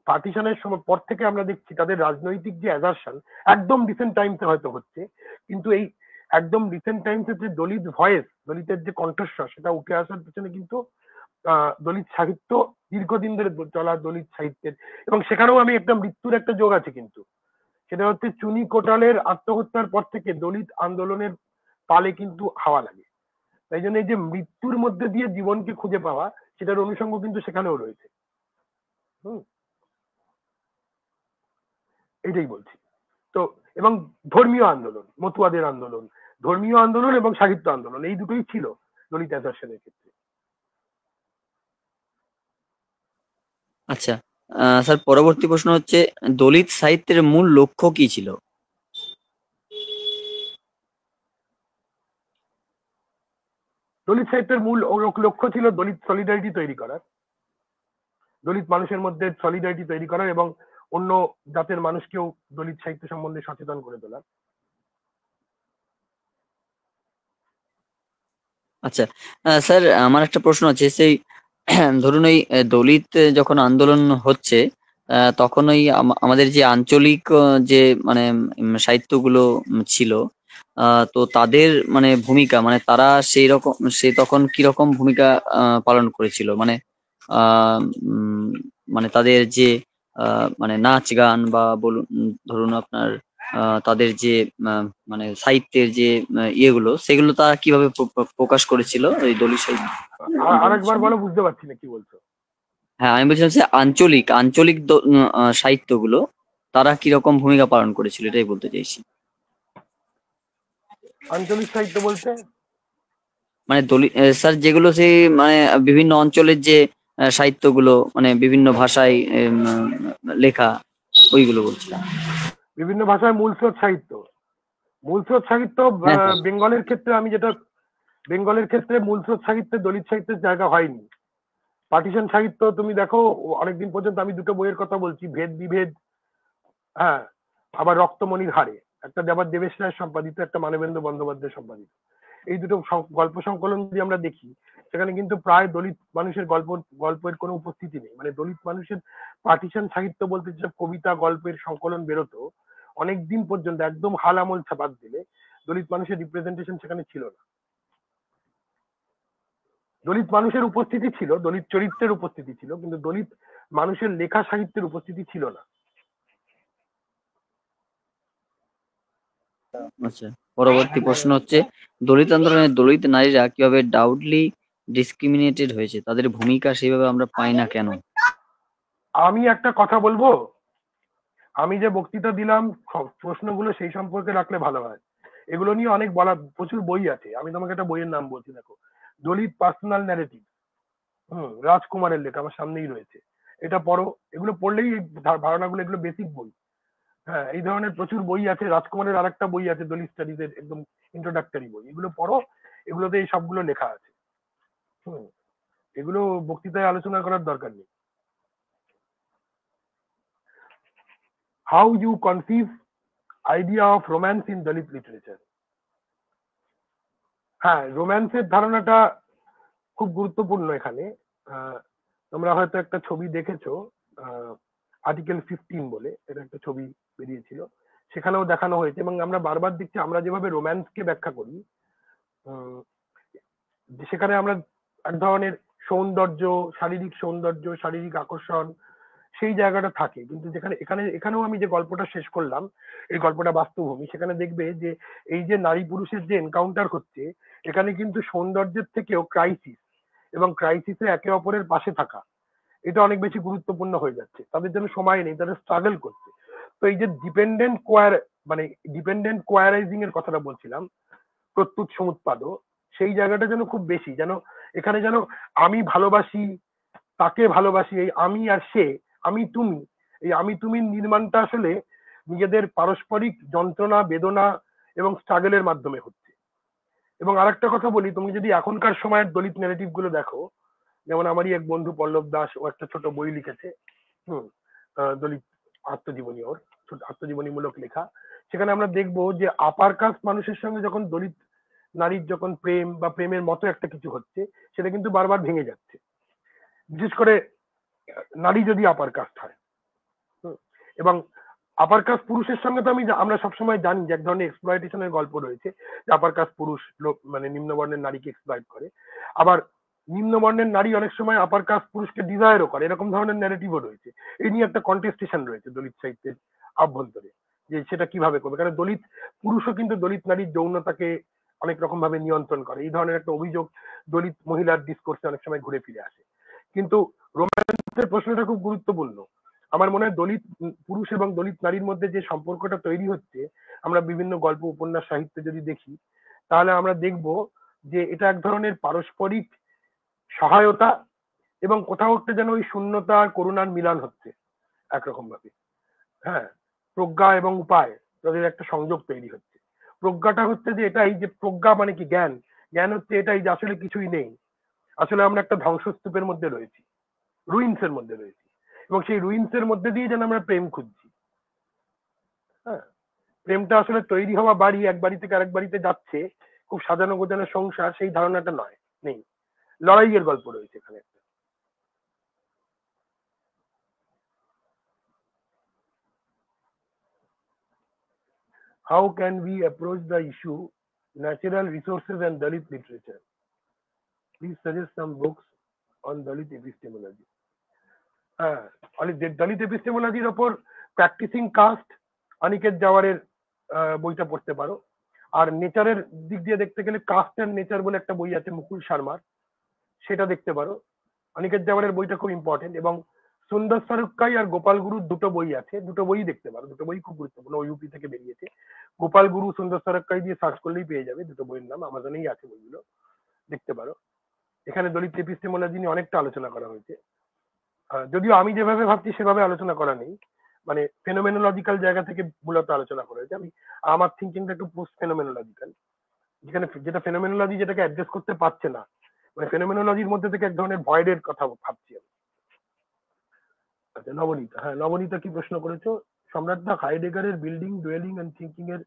পার্টিশনের সময় পর থেকে আমরা দেখছি তাদের রাজনৈতিক যে অ্যাজারশন একদম রিসেন্ট টাইমসে হয়তো হচ্ছে, কিন্তু এই একদম রিসেন্ট টাইমসে যে দলিত ভয়েস, দলিতের যে কণ্ঠস্বর, সেটা উঠে আসার পিছনে কিন্তু দলিত সাহিত্য, দীর্ঘদিন ধরে চলা দলিত সাহিত্যের, এবং সেখানেও আমি একটা মৃত্যুর একটা যোগ আছে, কিন্তু সেটা হচ্ছে চুনি কোটালের আত্মহত্যার পর থেকে দলিত আন্দোলনের পালে কিন্তু হাওয়া লাগে। তাই জন্য এই যে মৃত্যুর মধ্যে দিয়ে জীবনকে খুঁজে পাওয়া, সেটার অনুষঙ্গ কিন্তু সেখানেও রয়েছে। এটাই বলছি। তো এবং ধর্মীয় আন্দোলন, মতুয়াদের আন্দোলন, ধর্মীয় আন্দোলন এবং সাহিত্য আন্দোলন, এই দুটোই ছিল দলিত অ্যাজারশনের ক্ষেত্রে। আচ্ছা স্যার, পরবর্তী প্রশ্ন হচ্ছে, দলিত সাহিত্যের মূল লক্ষ্য কি ছিল? দলিত সাহিত্যের মূল লক্ষ্য ছিল দলিত সলিডারিটি তৈরি করার, দলিত মানুষের মধ্যে সলিডারিটি তৈরি করার এবং অন্য জাতের মানুষকেও দলিত সাহিত্য সম্বন্ধে সচেতন করে তোলার। আচ্ছা স্যার, আমার একটা প্রশ্ন আছে, সেই ধরুন এই দলিত যখন আন্দোলন হচ্ছে, তখন ওই আমাদের যে আঞ্চলিক যে মানে সাহিত্যগুলো ছিল, তো তাদের মানে ভূমিকা, মানে তারা সেই রকম, সে তখন কিরকম ভূমিকা পালন করেছিল, মানে মানে তাদের যে মানে নাচ গান বা বলুন, ধরুন আপনার তাদের যে মানে সাহিত্যের যে ইয়েগুলো, সেগুলো তারা কিভাবে প্রকাশ করেছিল এই দলিত সাহিত্য? আরেকবার বলো, বুঝতে পারছি না কি বলছো। হ্যাঁ, আমি বলছিলাম যে আঞ্চলিক আঞ্চলিক সাহিত্যগুলো তারা কিরকম ভূমিকা পালন করেছিল, এটাই বলতে চাইছি। আঞ্চলিক সাহিত্য বলতে মানে দলিত স্যার, যেগুলো সেই মানে বিভিন্ন অঞ্চলের যে সাহিত্যগুলো মানে বিভিন্ন ভাষায় লেখা, ওইগুলো বলছিলাম। বিভিন্ন ভাষায় মূল স্রোত সাহিত্য, মূল স্রোত সাহিত্য হ্যাঁ স্যার। বেঙ্গলের ক্ষেত্রে আমি যেটা, বেঙ্গলের ক্ষেত্রে মূল স্রোত সাহিত্যে দলিত সাহিত্যের জায়গা হয়নি। পার্টিশন সাহিত্য তুমি দেখো, অনেকদিন পর্যন্ত আমি দুটো বইয়ের কথা বলছি, ভেদ বিভেদ, হ্যাঁ, আবার রক্তমণির হাড়ে, একটা আবার দেবেশ রায় সম্পাদিত, একটা মানবেন্দ্র বন্দ্যোপাধ্যায় সম্পাদিত। এই দুটো গল্প সংকলন যদি আমরা দেখি, সেখানে কিন্তু প্রায় দলিত মানুষের গল্পের কোনো উপস্থিতি নেই। মানে দলিত মানুষের পার্টিশন সাহিত্য বলতে যেসব কবিতা গল্পের সংকলন বেরোতো, অনেকদিন পর্যন্ত একদম হাল আমল বাদ দিলে দলিত মানুষের রিপ্রেজেন্টেশন সেখানে ছিল না। দলিত মানুষের উপস্থিতি ছিল, দলিত চরিত্রের উপস্থিতি ছিল, কিন্তু দলিত মানুষের লেখা সাহিত্যের উপস্থিতি ছিল না। আচ্ছা, পরবর্তী প্রশ্ন হচ্ছে, দলিত আন্দোলনে দলিত নারীরা কিভাবে ডাউটলি ডিসক্রিমিনেটেড হয়েছে, তাদের ভূমিকা সেইভাবে আমরা পাই না কেন? আমি একটা কথা বলবো, আমি যে বক্তৃতা দিলাম প্রশ্নগুলো সেই সম্পর্কে রাখলে ভালো হয়। এগুলো নিয়ে অনেক বলা, প্রচুর বই আছে। আমি তোমাকে একটা বইয়ের নাম বলছি, দেখো, দলিত পার্সোনাল ন্যারেটিভ, রাজকুমারের লেখা, আমার সামনেই রয়েছে, এটা পড়ো। এগুলো পড়লেই এই ধারণাগুলো, এগুলো বেসিক বই। হ্যাঁ, এই ধরনের প্রচুর বই আছে। রাজকুমারের আরেকটা বই আছে দলিত স্টাডিজের, একদম ইন্ট্রোডাক্টরি বই, এগুলো পড়ো। এগুলোতে এই সবগুলো লেখা আছে। হুম, এগুলো বক্তৃতায় আলোচনা করার দরকার নেই। How you conceive idea of romance in Dalit literature. হ্যাঁ, রোম্যান্সের ধারণাটা খুব গুরুত্বপূর্ণ এখানে। তোমরা হয়তো একটা ছবি দেখেছো, আর্টিকেল 15 বলে, এটা একটা ছবি বেরিয়েছিল, সেখানেও দেখানো হয়েছে। এবং আমরা বারবার দেখছি, আমরা যেভাবে রোম্যান্সকে ব্যাখ্যা করি, সেখানে আমরা এক ধরনের সৌন্দর্য, শারীরিক আকর্ষণ, সেই জায়গাটা থাকে। কিন্তু যেখানে এখানেও আমি যে গল্পটা শেষ করলাম, এই গল্পটা বাস্তবভূমি, সেখানে দেখবে যে এই যে নারী পুরুষের যে এনকাউন্টার হচ্ছে, এখানে কিন্তু সৌন্দর্যের থেকেও ক্রাইসিস, এবং ক্রাইসিসে একে অপরের পাশে থাকা, এটা অনেক বেশি গুরুত্বপূর্ণ হয়ে যাচ্ছে। তাদের যেন সময় নেই, তাদের স্ট্রাগল করছে। তো এই যে ডিপেন্ডেন্ট কোয়ারাইজিং এর কথাটা বলছিলাম, প্রত্যুৎ সমুৎপাদ, সেই জায়গাটা যেন খুব বেশি, যেন এখানে যেন আমি ভালোবাসি, তাকে ভালোবাসি, এই আমি আর সে, আমি তুমি, এই আমি তুমি নির্মাণটা আসলে নিজেদের পারস্পরিক যন্ত্রণা, বেদনা এবং স্ট্রাগলের মাধ্যমে হচ্ছে। এবং আরেকটা কথা বলি, তুমি যদি এখনকার সময়ের দলিত ন্যারেটিভ গুলো দেখো, যেমন আমারই এক বন্ধু পল্লব দাস, ও একটা ছোট বই লিখেছে, হুম, দলিত আত্মজীবনী, ওর ছোট আত্মজীবনীমূলক লেখা। সেখানে আমরা দেখবো যে আপার কাস্ট মানুষের সঙ্গে যখন দলিত নারীর যখন প্রেম বা প্রেমের মতো একটা কিছু হচ্ছে, সেটা কিন্তু বারবার ভেঙে যাচ্ছে। বিশেষ করে নারী যদি আপার কাস্ট হয়। এবং আপার কাস্ট পুরুষের সঙ্গে তো আমরা সবসময় জানি যে এক ধরনের এক্সপ্লয়টেশনের গল্প রয়েছে, যে আপার কাস্ট পুরুষ মানে নিম্নবর্ণের নারীকে এক্সপ্লয়েট করে। আবার নিম্নবর্ণের নারী অনেক সময় আপার কাস্ট পুরুষকে ডিজায়ারও করে, এরকম ধরনের ন্যারেটিভও রয়েছে। এই নিয়ে একটা কন্টেস্টেশন রয়েছে দলিত সাহিত্যের আভ্যন্তরে, যে সেটা কিভাবে করবে। কারণ দলিত পুরুষও কিন্তু দলিত নারীর যৌনতাকে অনেক রকম ভাবে নিয়ন্ত্রণ করে, এই ধরনের একটা অভিযোগ দলিত মহিলার ডিসকোর্সে অনেক সময় ঘুরে ফিরে আসে। কিন্তু রোম্যান্সের প্রশ্নটা খুব গুরুত্বপূর্ণ। আমার মনে হয় দলিত পুরুষ এবং দলিত নারীর মধ্যে যে সম্পর্কটা তৈরি হচ্ছে, আমরা বিভিন্ন গল্প উপন্যাস সাহিত্যে যদি দেখি, তাহলে আমরা দেখব যে এটা এক ধরনের পারস্পরিক সহায়তা, এবং কোথাও একটা যেন ওই শূন্যতা আর করুণার মিলন হচ্ছে একরকম ভাবে। হ্যাঁ, প্রজ্ঞা এবং উপায়, তাদের একটা সংযোগ তৈরি হচ্ছে। প্রজ্ঞাটা হচ্ছে যে এটাই, যে প্রজ্ঞা মানে কি, জ্ঞান। জ্ঞান হচ্ছে এটাই যে আসলে কিছুই নেই, আসলে আমরা একটা ধ্বংসস্তূপের মধ্যে রয়েছি, রুইন্স এর মধ্যে রয়েছি, এবং সেই রুইন্স এর মধ্যে দিয়ে যেন আমরা প্রেম খুঁজছি। হ্যাঁ, প্রেমটা আসলে তৈরি হওয়া বাড়ি, এক বাড়ি থেকে আরেক বাড়িতে যাচ্ছে, খুব সাজানো গোজানো সংসার, সেই ধারণাটা নয়, নেই। লড়াইয়ের গল্প রয়েছে এখানে। How can we approach the issue natural resources and Dalit literature? Please suggest some books on Dalit epistemology. হ্যাঁ, দলিত এপিস্টেমোলজির ওপর প্র্যাকটিসিং কাস্ট, অনিকেত জাওয়ারের বইটা পড়তে পারো। আর নেচারের দিক দিয়ে দেখতে গেলে কাস্ট এন্ড নেচার বলে একটা বই আছে মুকুল শর্মার, সেটা দেখতে পারো। অনিকেত জাওয়ারের বইটা খুব ইম্পর্টেন্ট। এবং সুন্দর সরকাই আর গোপাল গুরুর দুটো বই আছে, দুটো বই দেখতে পারো, দুটো বই খুব গুরুত্বপূর্ণ, ইউপি থেকে বেরিয়েছে। গোপাল গুরু, সুন্দর সরকাই দিয়ে সার্চ করলেই পেয়ে যাবে, দুটো বইয়ের নাম, আমাজনেই আছে বইগুলো। দেখতে পারো। এখানে দলিত এপিস্টেমোলজি নিয়ে অনেকটা আলোচনা করা হয়েছে। যদিও আমি যেভাবে ভাবছি সেভাবে আলোচনা করা নেই, মানে ফেনোমেনোলজিক্যাল জায়গা থেকে মূলত আলোচনা করা হয়েছে। আমার থিঙ্কিংটা একটু পোস্ট ফেনোমেনোলজিক্যাল, যেটা ফেনোমেনোলজি যেটাকে অ্যাড্রেস করতে পারছে না, মানে ফেনোমেনোলজির মধ্যে থেকে এক ধরনের ভয়েডের কথা ভাবছি আমি। আচ্ছা, নবনীতা, হ্যাঁ নবনীতা কি প্রশ্ন করেছো? সম্রাট দা, হাইডেগারের বিল্ডিং, ডুয়েলিং এন্ড থিঙ্কিং এর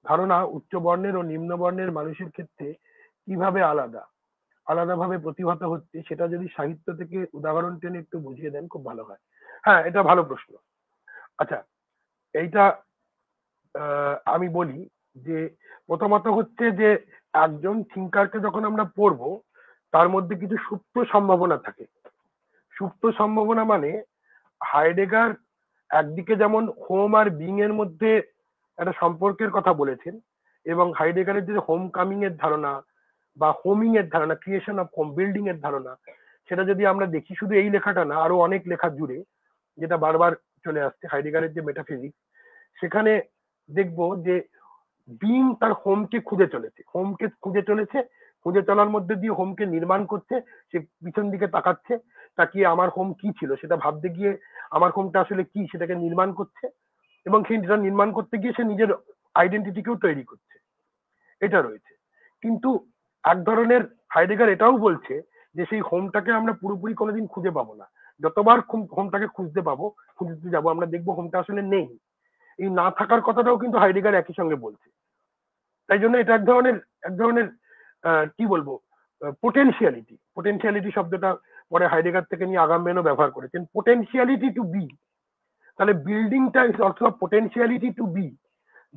ধারণা উচ্চ বর্ণের ও নিম্ন বর্ণের মানুষের ক্ষেত্রে কিভাবে আলাদাভাবে প্রতিহত হচ্ছে, সেটা যদি সাহিত্য থেকে উদাহরণ টেনে একটু বুঝিয়ে দেন খুব ভালো হয়। হ্যাঁ, এটা ভালো প্রশ্ন। আচ্ছা, এইটা আমি বলি যে প্রথমত হচ্ছে যে একজন থিঙ্কারকে যখন আমরা পড়বো তার মধ্যে কিছু সুপ্ত সম্ভাবনা থাকে। সুপ্ত সম্ভাবনা মানে হাইডেগার একদিকে যেমন হোম আর বিং এর মধ্যে একটা সম্পর্কের কথা বলেছেন, এবং হাইডেগারের যে হোম কামিং এর ধারণা বা হোমিং এর ধারণা, ক্রিয়েশন অফ হোম, বিল্ডিং এর ধারণা, সেটা যদি আমরা দেখি শুধু এই লেখাটা না, আরো অনেক লেখা জুড়ে যেটা বারবার চলে আসছে, হাইডেগারের যে মেটাফিজিক্স, সেখানে দেখবো যে বিং তার হোমকে খুঁজে চলেছে, খুঁজে চলার মধ্যে দিয়ে হোমকে নির্মাণ করছে। সে পিছন দিকে তাকাচ্ছে, তাকিয়ে আমার হোম কি ছিল সেটা ভাবতে গিয়ে আমার হোমটা আসলে কি সেটাকে নির্মাণ করছে, এবং সেটা নির্মাণ করতে গিয়ে সে নিজের আইডেন্টিটিকেও তৈরি করছে। এটা রয়েছে। কিন্তু এক ধরনের হাইডেগার এটাও বলছে যে সেই হোমটাকে আমরা পুরোপুরি কোনোদিন খুঁজে পাবো না। যতবার হোমটাকে খুঁজতে যাবো আমরা দেখবো হোমটা আসলে নেই। এই না থাকার কথাটাও কিন্তু হাইডেগার একই সঙ্গে বলছে। তাই জন্য এটা এক ধরনের কি বলবো, পোটেনশিয়ালিটি শব্দটা পরে হাইডেগার থেকে নিয়ে আগামবেনও ব্যবহার করেছেন। পোটেনশিয়ালিটি টু বি, তাহলে বিল্ডিংটা is also potentiality to be,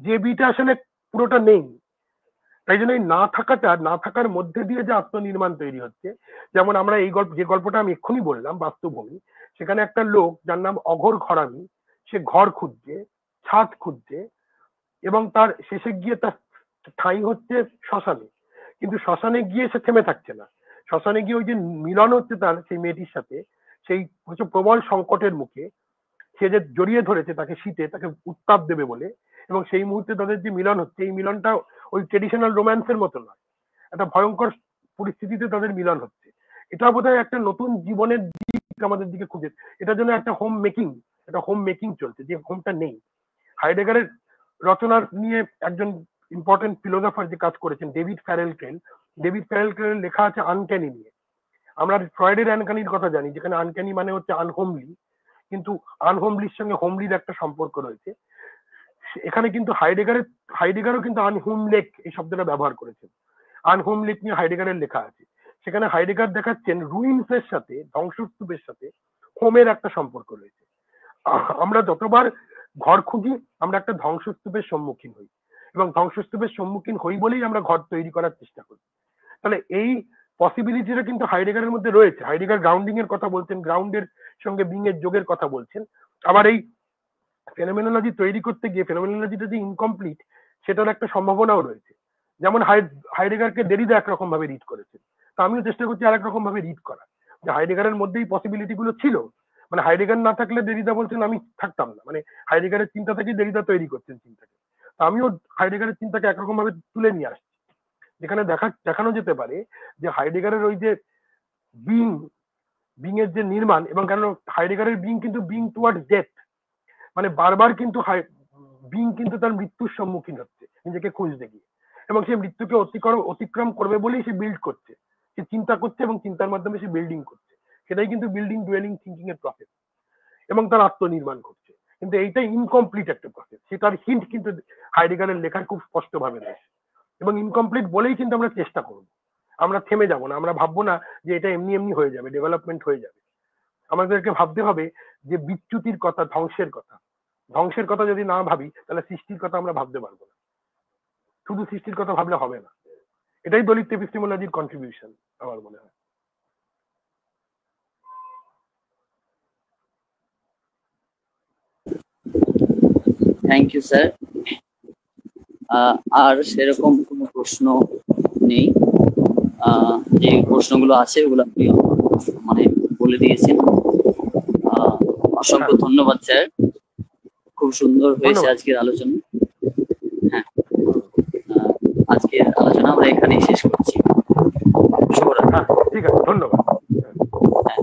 যে বিটা আসলে পুরোটা নেই। তাই জন্য এই না থাকার মধ্যে দিয়ে যে আত্মনির্মাণ তৈরি হচ্ছে। যেমন আমরা এই যে গল্পটা আমি এক্ষুনি বললাম বাস্তবভূমি, সেখানে একটা লোক যার নাম অঘোর ঘরামি, সে ঘর খুঁজছে, ছাদ খুঁজছে, এবং তার শেষে গিয়ে তার ঠাঁই হচ্ছে শ্মশানে। কিন্তু শ্মশানে গিয়ে সে থেমে থাকছে না। শ্মশানে গিয়ে ওই যে মিলন হচ্ছে তার সেই মেয়েটির সাথে, সেই হচ্ছে প্রবল সংকটের মুখে সে যে জড়িয়ে ধরেছে তাকে শীতে, তাকে উত্তাপ দেবে বলে, এবং সেই মুহূর্তে তাদের যে মিলন হচ্ছে, এই মিলনটা ওই ট্রেডিশনাল রোম্যান্সের মতো নয়, একটা ভয়ঙ্কর পরিস্থিতিতে তাদের মিলন হচ্ছে। এটা বোধহয় একটা নতুন জীবনের দিক আমাদের দিকে খুঁজে, এটার জন্য একটা হোম মেকিং চলছে, যে হোমটা নেই। হাইডেগারের রচনার নিয়ে একজন ইম্পর্টেন্ট ফিলোসফার যে কাজ করেছেন ডেভিড ফ্যারেল লেখা আছে আনক্যানি নিয়ে। আমরা ফ্রয়েডের আনক্যানির কথা জানি, যেখানে আনক্যানি মানে হচ্ছে আনহোমলি, কিন্তু আনহোমলির সঙ্গে হোমলির একটা সম্পর্ক রয়েছে। এখানে কিন্তু হাইডেগারও কিন্তু আনহোমলেক এই শব্দটা ব্যবহার করেছেন। আনহোমলেক নিয়ে হাইডেগারের লেখা আছে। সেখানে হাইডেগার দেখাচ্ছেন রুইন্সের সাথে, ধ্বংসস্তূপের সাথে হোমের একটা সম্পর্ক রয়েছে। আমরা যতবার ঘর খুঁজি আমরা একটা ধ্বংসস্তূপের সম্মুখীন হই, এবং ধ্বংসস্তূপের সম্মুখীন হই বলেই আমরা ঘর তৈরি করার চেষ্টা করি। তাহলে এই পসিবিলিটিটা কিন্তু হাইডেগারের মধ্যে রয়েছে। হাইডেগার গ্রাউন্ডিং এর কথা বলছেন, গ্রাউন্ডের সঙ্গে বিং এর যোগের কথা বলছেন। আবার এই ফেনোমেনোলজি তৈরি করতে গিয়ে ফেনোমেনোলজিটা যে ইনকমপ্লিট সেটার একটা সম্ভাবনাও রয়েছে। যেমন হাইডেগারকে দেরিদা একরকম ভাবে রিড করেছেন, তো আমিও চেষ্টা করছি আরেক রকম ভাবে রিড করা, যে হাইডেগারের মধ্যেই পসিবিলিটি গুলো ছিল। মানে হাইডেগার না থাকলে দেরিদা বলছেন আমি থাকতাম না, মানে হাইডেগারের চিন্তা থেকেই দেরিদা তৈরি করছেন চিন্তাকে। তো আমিও হাইডেগারের চিন্তাকে একরকম ভাবে তুলে নিয়ে আসছি, যেখানে দেখানো যেতে পারে যে হাইডেগারের ওই যে বিং এর যে নির্মাণ, এবং কেন হাইডেগারের বিং কিন্তু বিং টুয়ার্ডস ডেথ, মানে বারবার কিন্তু বিং কিন্তু তার মৃত্যুর সম্মুখীন হচ্ছে নিজেকে খুঁজতে গিয়ে, এবং সে মৃত্যুকে অতিক্রম করবে বলেই সে বিল্ড করছে, সে চিন্তা করছে এবং চিন্তার মাধ্যমে সে বিল্ডিং করছে। সেটাই কিন্তু বিল্ডিং, ডুয়েলিং, থিঙ্কিং এর প্রসেস, এবং তার আত্মনির্মাণ করছে। কিন্তু এইটা ইনকমপ্লিট একটা প্রসেস, সেটার হিন্ট কিন্তু হাইডেগারের লেখায় খুব স্পষ্ট ভাবে রয়েছে। এবং ইনকমপ্লিট বলেই কিন্তু আমরা চেষ্টা করবো, আমরা থেমে যাব না, আমরা ভাববো না যে এটা এমনি এমনি হয়ে যাবে, ডেভেলপমেন্ট হয়ে যাবে। আমাদেরকে ভাবতে হবে যে বিচ্যুতির কথা, ধ্বংসের কথা যদি না ভাবি তাহলে সৃষ্টির কথা আমরা ভাবতে পারবো না। শুধু সৃষ্টির কথা ভাবলে হবে না। এটাই দলিত এপিস্টেমোলজির কন্ট্রিবিউশন আমার মনে হয়। Thank you sir. আর সেরকম কোনো প্রশ্ন নেই। যে প্রশ্নগুলো আছে ওগুলো আপনি মানে বলে দিয়েছেন। অসংখ্য ধন্যবাদ স্যার, খুব সুন্দর হয়েছে আজকের আলোচনা। হ্যাঁ, আজকের আলোচনা আমরা এখানেই শেষ করছি। শুভরাত্রি। হ্যাঁ, ঠিক আছে, ধন্যবাদ। হ্যাঁ।